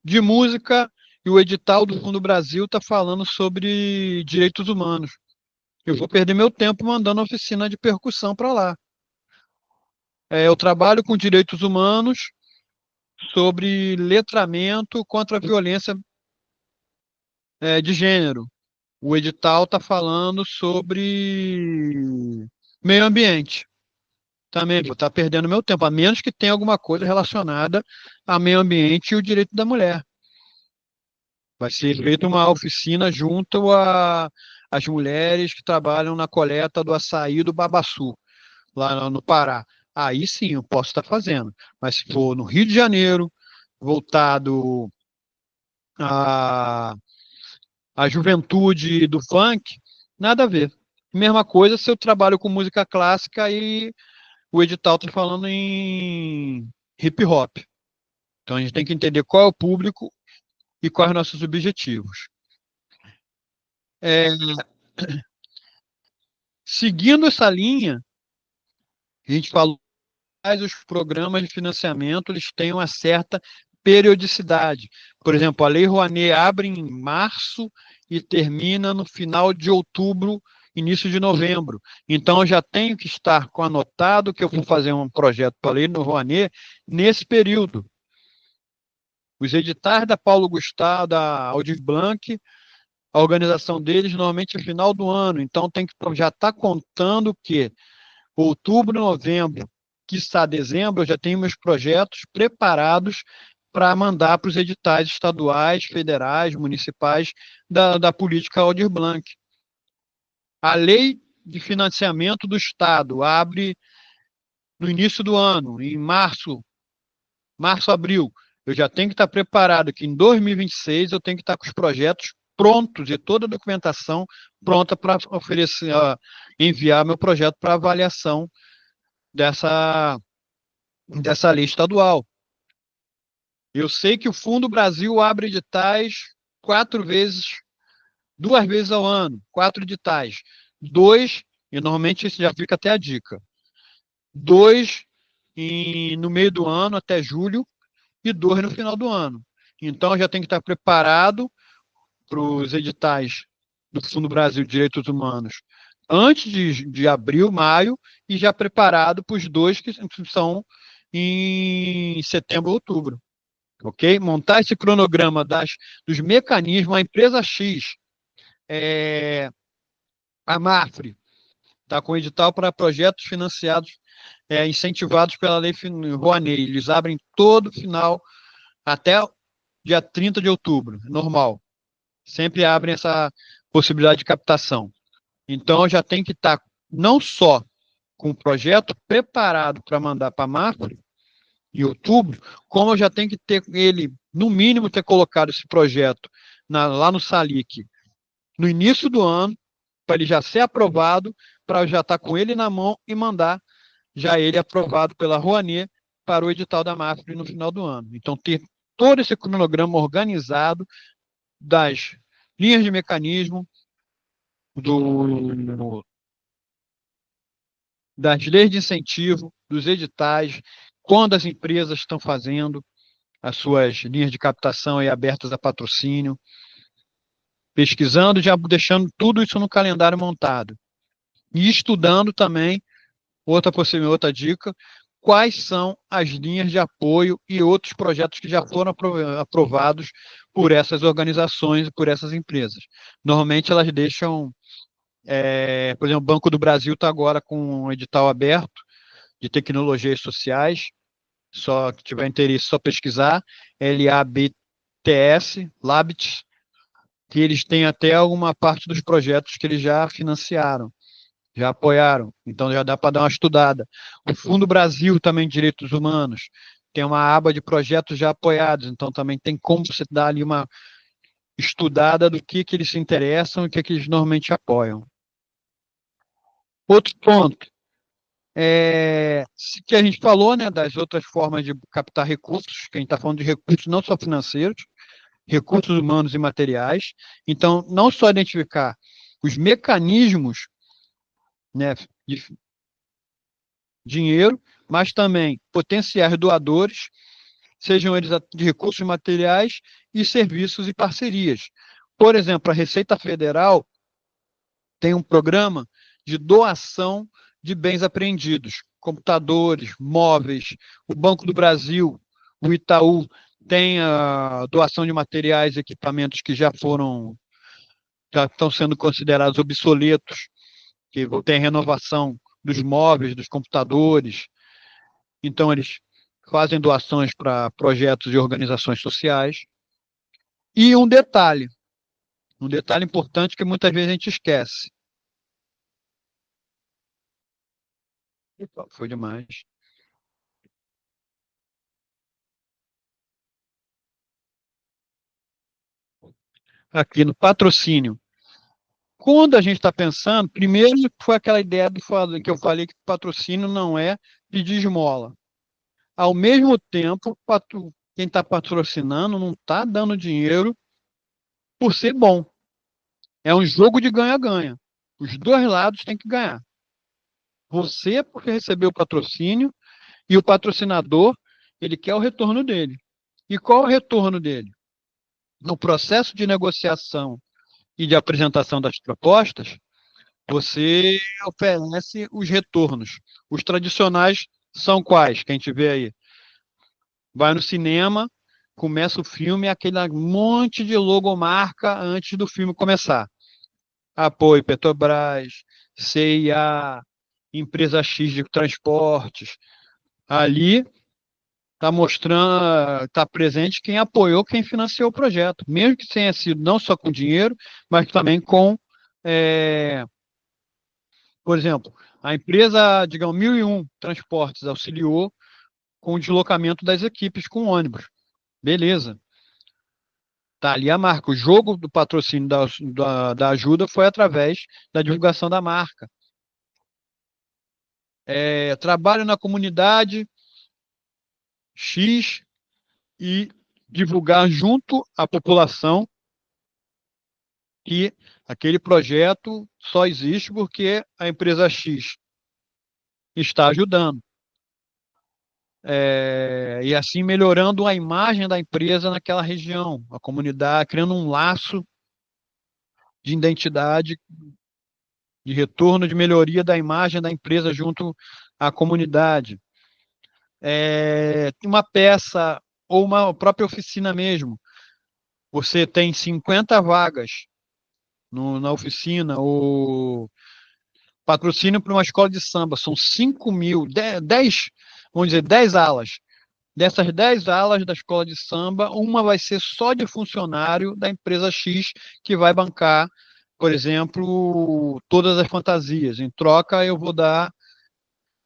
de música e o edital do Fundo Brasil está falando sobre direitos humanos. Eu vou perder meu tempo mandando oficina de percussão para lá. Eu trabalho com direitos humanos sobre letramento contra a violência de gênero. O edital está falando sobre meio ambiente. Também vou estar perdendo meu tempo, a menos que tenha alguma coisa relacionada ao meio ambiente e o direito da mulher. Vai ser feita uma oficina junto às mulheres que trabalham na coleta do açaí do Babaçu, lá no Pará. Aí sim eu posso estar fazendo. Mas se for no Rio de Janeiro, voltado à, à juventude do funk, nada a ver. Mesma coisa se eu trabalho com música clássica e o edital está falando em hip hop. Então a gente tem que entender qual é o público e quais os nossos objetivos. É, seguindo essa linha, a gente falou que os programas de financiamento eles têm uma certa periodicidade. Por exemplo, a Lei Rouanet abre em março e termina no final de outubro, início de novembro. Então, eu já tenho que estar com anotado que eu vou fazer um projeto para a Lei Rouanet nesse período. Os editais da Paulo Gustavo, da Aldir Blanc, a organização deles normalmente é final do ano. Então, tem que já estar contando que outubro, novembro, quiçá dezembro, eu já tenho meus projetos preparados para mandar para os editais estaduais, federais, municipais da política Aldir Blanc. A lei de financiamento do Estado abre no início do ano, em março, abril. Eu já tenho que estar preparado que em 2026 eu tenho que estar com os projetos prontos e toda a documentação pronta para oferecer, enviar meu projeto para avaliação dessa lei estadual. Eu sei que o Fundo Brasil abre editais 2 vezes ao ano, 4 editais. 2, e normalmente isso já fica até a dica. 2 no meio do ano, até julho, e 2 no final do ano. Então já tem que estar preparado para os editais do Fundo Brasil de Direitos Humanos antes de abril, maio, e já preparado para os 2 que são em setembro, outubro. Ok? Montar esse cronograma dos mecanismos, a empresa X, a Mafre, está com edital para projetos financiados, incentivados pela Lei Rouanet. Eles abrem todo final, até dia 30 de outubro, normal. Sempre abrem essa possibilidade de captação. Então, já tem que estar não só com o projeto preparado para mandar para a Mafre, em outubro, como eu já tenho que ter ele, no mínimo, ter colocado esse projeto lá no Salic no início do ano, para ele já ser aprovado, para eu já estar com ele na mão e mandar já ele aprovado pela Rouanet para o edital da Mafre no final do ano. Então, ter todo esse cronograma organizado das linhas de mecanismo, das leis de incentivo, dos editais, quando as empresas estão fazendo as suas linhas de captação aí abertas a patrocínio, pesquisando, já deixando tudo isso no calendário montado. E estudando também, outra dica, quais são as linhas de apoio e outros projetos que já foram aprovados por essas organizações, por essas empresas. Normalmente elas deixam, por exemplo, o Banco do Brasil está agora com um edital aberto de tecnologias sociais, só que tiver interesse, só pesquisar, LABTS, que eles têm até alguma parte dos projetos que eles já financiaram, já apoiaram, então já dá para dar uma estudada. O Fundo Brasil também de Direitos Humanos tem uma aba de projetos já apoiados, então também tem como você dar ali uma estudada do que eles se interessam e o que eles normalmente apoiam. Outro ponto, que a gente falou, né, das outras formas de captar recursos, que a gente está falando de recursos não só financeiros, recursos humanos e materiais. Então, não só identificar os mecanismos, né, de dinheiro, mas também potenciais doadores, sejam eles de recursos materiais e serviços e parcerias. Por exemplo, a Receita Federal tem um programa de doação de bens apreendidos, computadores, móveis. O Banco do Brasil, o Itaú, tem a doação de materiais e equipamentos que já estão sendo considerados obsoletos, que tem renovação dos móveis, dos computadores. Então, eles fazem doações para projetos e organizações sociais. E um detalhe importante que muitas vezes a gente esquece. Foi demais. Aqui no patrocínio. Quando a gente está pensando, primeiro foi aquela ideia que eu falei que patrocínio não é pedir esmola. Ao mesmo tempo, quem está patrocinando não está dando dinheiro por ser bom. É um jogo de ganha-ganha. Os dois lados têm que ganhar. Você, porque recebeu o patrocínio, e o patrocinador, ele quer o retorno dele. E qual é o retorno dele? No processo de negociação e de apresentação das propostas, você oferece os retornos. Os tradicionais são quais? Que a gente vê aí. Vai no cinema, começa o filme, aquele monte de logomarca antes do filme começar. Apoio Petrobras, CIA, empresa X de transportes. Ali está mostrando, está presente quem apoiou, quem financiou o projeto, mesmo que tenha sido não só com dinheiro, mas também com, por exemplo, a empresa, digamos, 1001 Transportes auxiliou com o deslocamento das equipes com ônibus. Beleza. Tá ali a marca. O jogo do patrocínio da ajuda foi através da divulgação da marca. Trabalho na comunidade X e divulgar junto à população que aquele projeto só existe porque a empresa X está ajudando. E assim melhorando a imagem da empresa naquela região, a comunidade, criando um laço de identidade, de retorno, de melhoria da imagem da empresa junto à comunidade. Uma peça ou uma própria oficina mesmo. Você tem 50 vagas na oficina, ou patrocínio para uma escola de samba, são 5.000, 10, vamos dizer, 10 alas. Dessas 10 alas da escola de samba, uma vai ser só de funcionário da empresa X, que vai bancar, por exemplo, todas as fantasias. Em troca, eu vou dar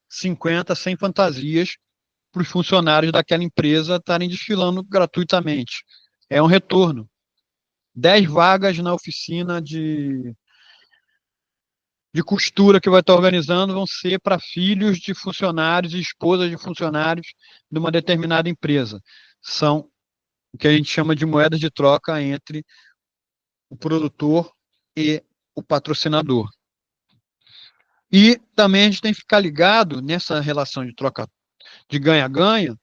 50, 100 fantasias para os funcionários daquela empresa estarem desfilando gratuitamente. É um retorno. 10 vagas na oficina de costura que vai estar organizando vão ser para filhos de funcionários e esposas de funcionários de uma determinada empresa. São o que a gente chama de moedas de troca entre o produtor e o patrocinador. E também a gente tem que ficar ligado nessa relação de troca de ganha-ganha,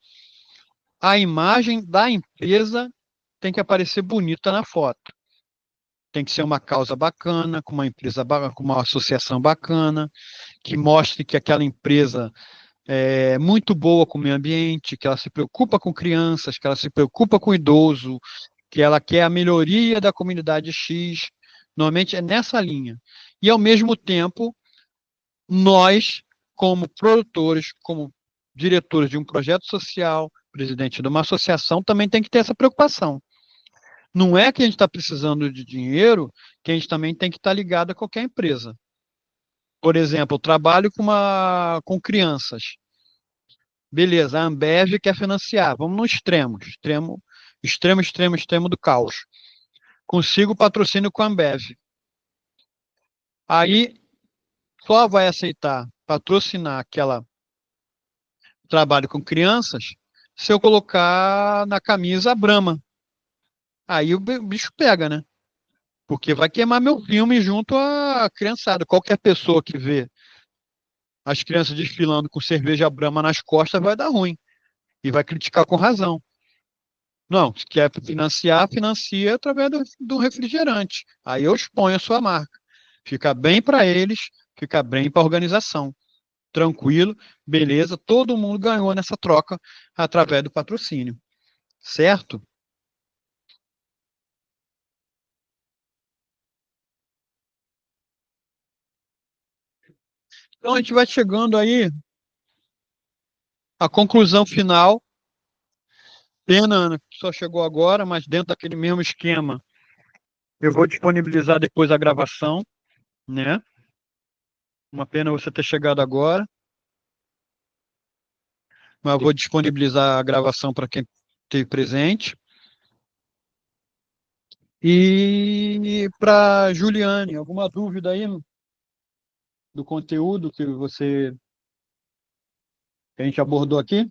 a imagem da empresa tem que aparecer bonita na foto. Tem que ser uma causa bacana, com uma empresa, com uma associação bacana, que mostre que aquela empresa é muito boa com o meio ambiente, que ela se preocupa com crianças, que ela se preocupa com o idoso, que ela quer a melhoria da comunidade X. Normalmente é nessa linha. E, ao mesmo tempo, nós, como produtores, como diretores de um projeto social, presidente de uma associação, também tem que ter essa preocupação. Não é que a gente está precisando de dinheiro, que a gente também tem que estar ligado a qualquer empresa. Por exemplo, eu trabalho com crianças. Beleza, a Ambev quer financiar. Vamos no extremo, extremo do caos. Consigo patrocínio com a Ambev. Aí só vai aceitar patrocinar aquela trabalho com crianças se eu colocar na camisa Brahma. Aí o bicho pega, né? Porque vai queimar meu filme junto à criançada. Qualquer pessoa que vê as crianças desfilando com cerveja Brahma nas costas vai dar ruim. E vai criticar com razão. Não, se quer financiar, financia através do refrigerante. Aí eu exponho a sua marca. Fica bem para eles, fica bem para a organização. Tranquilo, beleza, todo mundo ganhou nessa troca através do patrocínio. Certo? Então a gente vai chegando aí à conclusão final. Pena, Ana, que só chegou agora, mas dentro daquele mesmo esquema. Eu vou disponibilizar depois a gravação, né? Uma pena você ter chegado agora, mas eu vou disponibilizar a gravação para quem esteve presente. E para Juliane, alguma dúvida aí do conteúdo que a gente abordou aqui?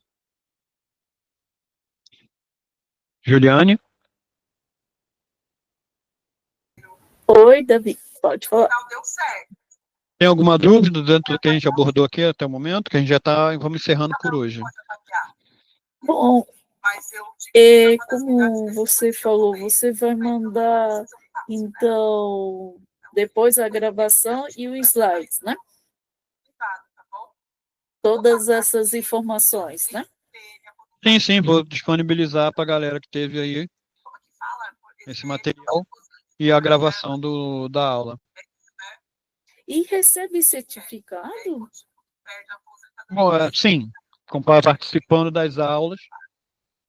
Juliane, Oi, Davi, pode falar. tem alguma dúvida dentro do que a gente abordou aqui até o momento? Que a gente já está, vamos encerrando por hoje. Bom, como você falou, você vai mandar, então, depois a gravação e os slides, né? Todas essas informações, né? Sim, vou disponibilizar para a galera que teve aí esse material e a gravação da aula. E recebe certificado? Bom, sim, participando das aulas,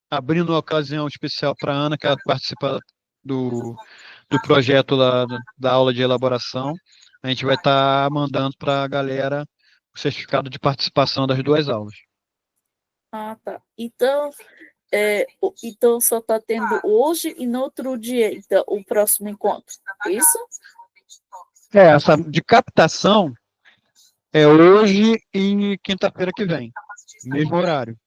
abrindo uma ocasião especial para a Ana, que ela participa do projeto da aula de elaboração. A gente vai estar mandando para a galera o certificado de participação das 2 aulas. Ah, tá. Então só está tendo hoje e no outro dia, então, o próximo encontro. Isso? Essa de captação é hoje e quinta-feira que vem, mesmo horário.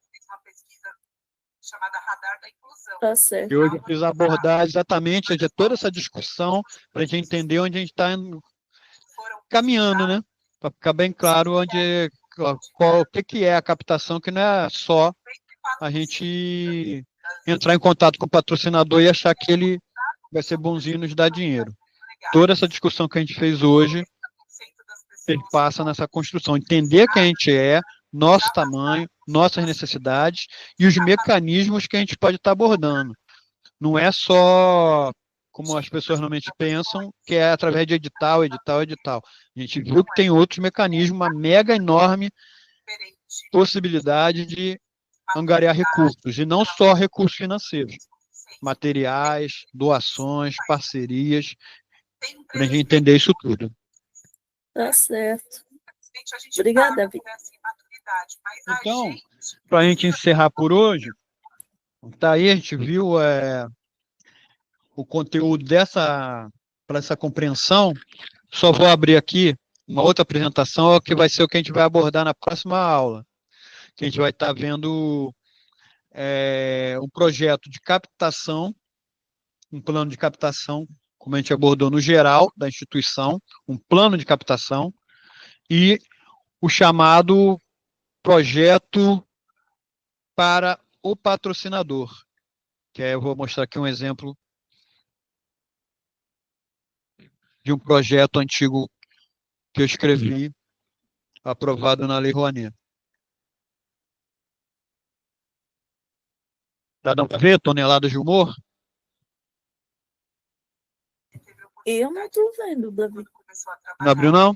Tá certo. E hoje eu quis abordar exatamente toda essa discussão para a gente entender onde a gente está caminhando, né? Para ficar bem claro o que é a captação, que não é só a gente entrar em contato com o patrocinador e achar que ele vai ser bonzinho e nos dar dinheiro. Toda essa discussão que a gente fez hoje passa nessa construção, entender quem a gente é, nosso tamanho, nossas necessidades e os mecanismos que a gente pode estar abordando. Não é só, como as pessoas normalmente pensam, que é através de edital, edital, edital. A gente viu que tem outros mecanismos, uma mega enorme possibilidade de angariar recursos, e não só recursos financeiros, materiais, doações, parcerias, para a gente entender isso tudo. Tá certo. Obrigada, Davi. Então, para a gente encerrar por hoje, tá aí, a gente viu o conteúdo para essa compreensão. Só vou abrir aqui uma outra apresentação, que vai ser o que a gente vai abordar na próxima aula, que a gente vai estar vendo um projeto de captação, um plano de captação, como a gente abordou no geral da instituição, um plano de captação, e o chamado projeto para o patrocinador, que eu vou mostrar aqui um exemplo de um projeto antigo que eu escrevi, aprovado na Lei Rouanet. Dá para ver toneladas de humor? Eu não estou vendo, Davi. Não abriu, não?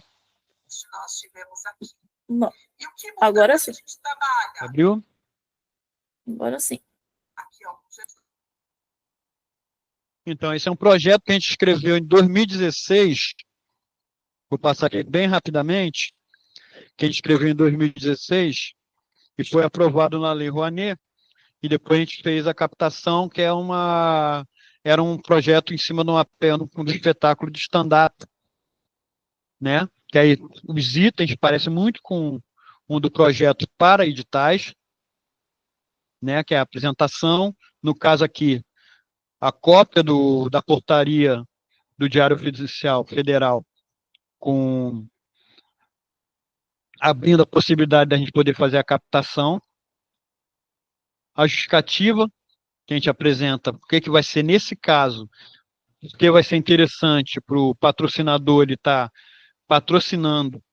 Não. Agora sim. Abriu? Agora sim. Então, esse é um projeto que a gente escreveu em 2016. Vou passar aqui bem rapidamente. Que a gente escreveu em 2016 e foi aprovado na Lei Rouanet. E depois a gente fez a captação, que era um projeto em cima de um espetáculo de stand-up, né? Que aí os itens parecem muito com um do projeto para editais, né? Que é a apresentação. No caso aqui, a cópia da portaria do Diário Oficial Federal, abrindo a possibilidade da gente poder fazer a captação, a justificativa que a gente apresenta, por que vai ser nesse caso, porque vai ser interessante para o patrocinador ele estar patrocinando,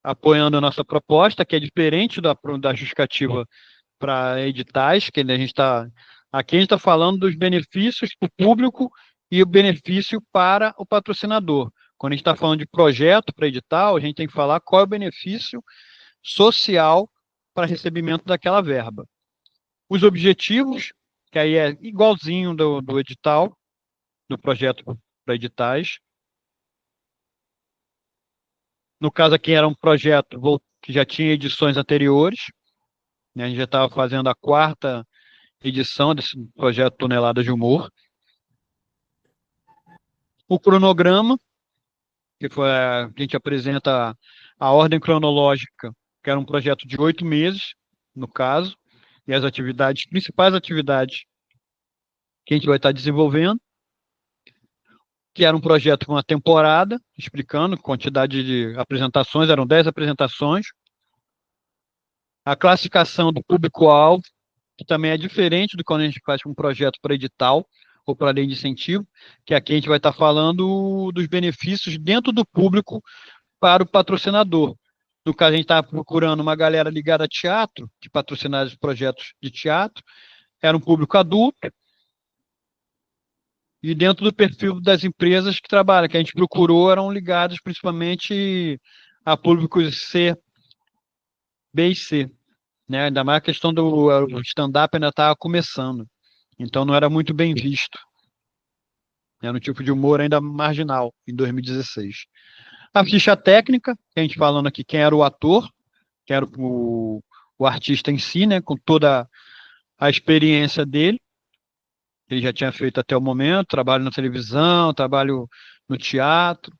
apoiando a nossa proposta, que é diferente da justificativa para editais, que aqui a gente está falando dos benefícios para o público e o benefício para o patrocinador. Quando a gente está falando de projeto para edital, a gente tem que falar qual é o benefício social para recebimento daquela verba. Os objetivos, que aí é igualzinho do edital, do projeto para editais. No caso aqui era um projeto que já tinha edições anteriores, né? A gente já estava fazendo a 4ª edição desse projeto Toneladas de Humor. O cronograma, que a gente apresenta a ordem cronológica, que era um projeto de 8 meses, no caso, e as principais atividades que a gente vai estar desenvolvendo, que era um projeto com uma temporada, explicando quantidade de apresentações, eram 10 apresentações. A classificação do público-alvo, que também é diferente do quando a gente faz um projeto para edital ou para lei de incentivo, que aqui a gente vai estar falando dos benefícios dentro do público para o patrocinador. No caso, a gente estava procurando uma galera ligada a teatro, que patrocinasse os projetos de teatro, era um público adulto, e dentro do perfil das empresas que trabalham, que a gente procurou, eram ligados principalmente a públicos C, B e C, né? Ainda mais a questão do stand-up ainda estava começando, então não era muito bem visto. Era um tipo de humor ainda marginal, em 2016. A ficha técnica, que a gente falando aqui quem era o ator, que era o artista em si, né? Com toda a experiência dele, ele já tinha feito até o momento, trabalho na televisão, trabalho no teatro.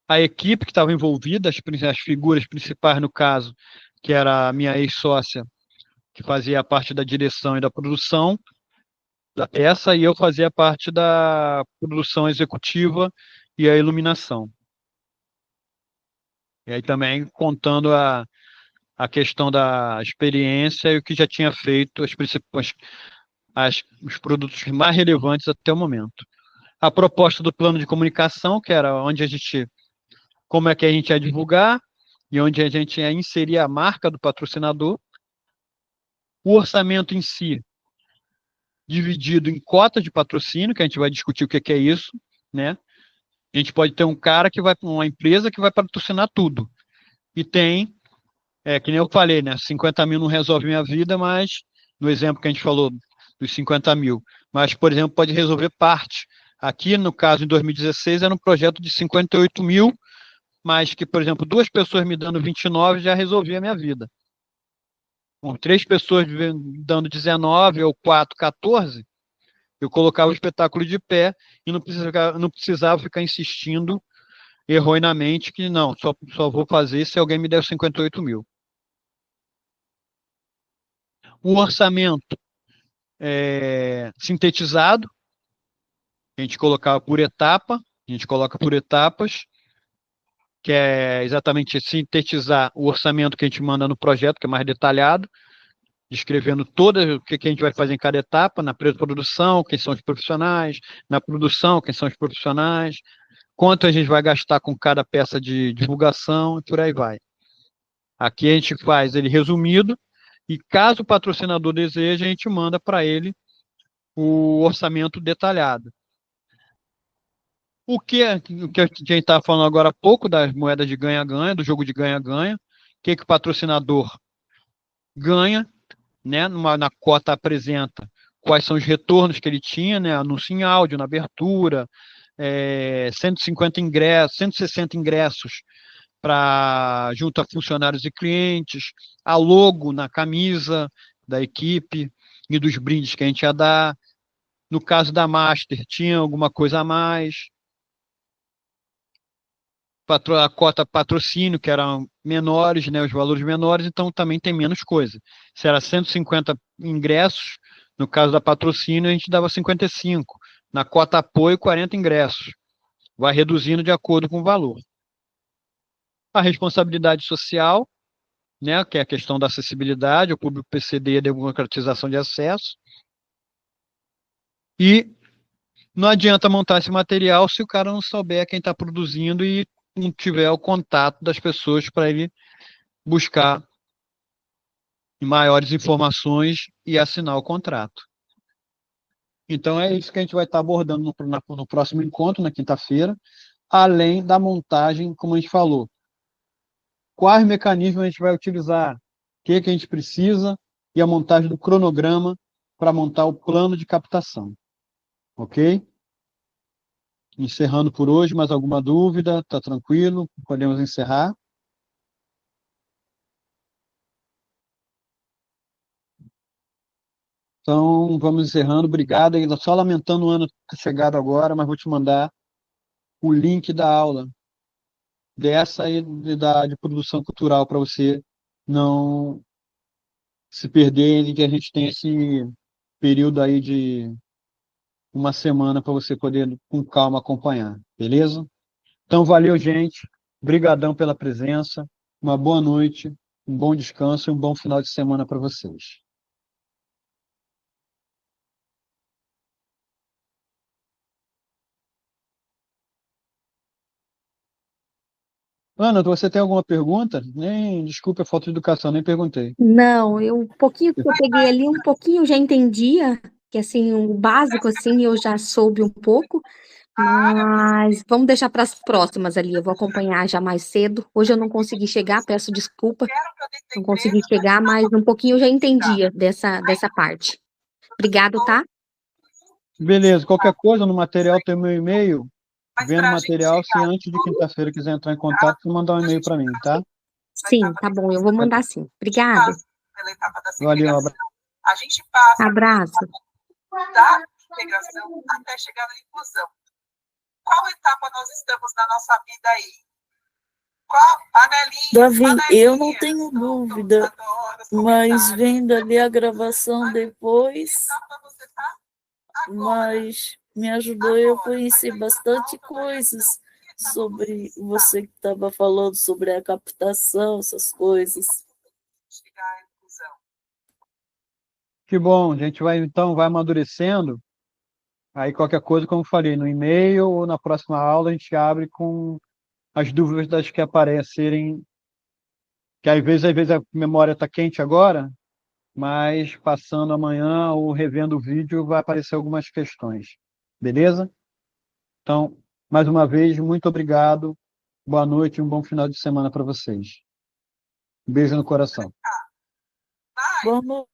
A equipe que estava envolvida, as figuras principais no caso, que era a minha ex-sócia, que fazia a parte da direção e da produção da peça, e eu fazia a parte da produção executiva e a iluminação. E aí também contando a questão da experiência e o que já tinha feito, as principais, os produtos mais relevantes até o momento. A proposta do plano de comunicação, que era onde a gente, como é que a gente ia divulgar e onde a gente ia inserir a marca do patrocinador. O orçamento em si, dividido em cota de patrocínio, que a gente vai discutir o que é isso, né? A gente pode ter um cara que vai, uma empresa que vai patrocinar tudo. E tem, que nem eu falei, né? 50 mil não resolve minha vida, mas no exemplo que a gente falou dos 50 mil. Mas, por exemplo, pode resolver parte. Aqui, no caso, em 2016, era um projeto de 58 mil, mas que, por exemplo, 2 pessoas me dando 29 já resolvia a minha vida. Com 3 pessoas dando 19 ou 4, 14, eu colocava o espetáculo de pé e não precisava ficar insistindo erroneamente que não, só vou fazer se alguém me der 58 mil. O orçamento sintetizado, a gente colocava por etapa, a gente coloca por etapas, que é exatamente sintetizar o orçamento que a gente manda no projeto, que é mais detalhado, descrevendo todo o que a gente vai fazer em cada etapa, na pré-produção, quem são os profissionais, na produção, quem são os profissionais, quanto a gente vai gastar com cada peça de divulgação e por aí vai. Aqui a gente faz ele resumido e caso o patrocinador deseje, a gente manda para ele o orçamento detalhado. O que a gente estava falando agora há pouco das moedas de ganha-ganha, do jogo de ganha-ganha, o que o patrocinador ganha, né? Na cota apresenta quais são os retornos que ele tinha, né? Anúncio em áudio, na abertura, 150 ingressos, 160 ingressos para junto a funcionários e clientes, a logo na camisa da equipe e dos brindes que a gente ia dar. No caso da Master, tinha alguma coisa a mais. A cota patrocínio, que eram menores, né, os valores menores, então também tem menos coisa. Se era 150 ingressos, no caso da patrocínio, a gente dava 55. Na cota apoio, 40 ingressos. Vai reduzindo de acordo com o valor. A responsabilidade social, né, que é a questão da acessibilidade, o público PCD e a democratização de acesso. E não adianta montar esse material se o cara não souber quem está produzindo e não tiver o contato das pessoas para ele buscar maiores informações e assinar o contrato. Então, é isso que a gente vai estar abordando no próximo encontro, na quinta-feira, além da montagem, como a gente falou. Quais mecanismos a gente vai utilizar, o que a gente precisa e a montagem do cronograma para montar o plano de captação. Ok? Encerrando por hoje, mais alguma dúvida? Está tranquilo? Podemos encerrar? Então, vamos encerrando. Obrigado. Ainda só lamentando o ano ter chegado agora, mas vou te mandar o link da aula dessa e de produção cultural para você não se perder e que a gente tem esse período aí de uma semana para você poder com calma acompanhar, beleza? Então, valeu, gente. Obrigadão pela presença. Uma boa noite, um bom descanso e um bom final de semana para vocês. Ana, você tem alguma pergunta? Nem, desculpe a falta de educação, nem perguntei. Não, um pouquinho que eu peguei ali, um pouquinho eu já entendia, que assim, o básico assim eu já soube um pouco, mas vamos deixar para as próximas ali, eu vou acompanhar já mais cedo. Hoje eu não consegui chegar, peço desculpa, não consegui chegar, mas um pouquinho eu já entendia dessa parte. Obrigado, tá? Beleza, qualquer coisa no material tem meu e-mail. Vendo o material, se antes de quinta-feira quiser entrar em contato, você mandar um e-mail para mim, tá? Sim, tá bom, eu vou mandar sim. Obrigada. Valeu, um abraço. Da integração até chegar na inclusão. Qual etapa nós estamos na nossa vida aí? Davi, eu não tenho dúvida, mas vendo ali a gravação depois, mas me ajudou eu conhecer bastante coisas sobre você que estava falando sobre a captação, essas coisas. Que bom, a gente vai então vai amadurecendo. Aí qualquer coisa, como eu falei, no e-mail ou na próxima aula a gente abre com as dúvidas que aparecerem, que às vezes a memória está quente agora, mas passando amanhã ou revendo o vídeo vai aparecer algumas questões. Beleza? Então, mais uma vez, muito obrigado. Boa noite e um bom final de semana para vocês. Um beijo no coração. Boa noite.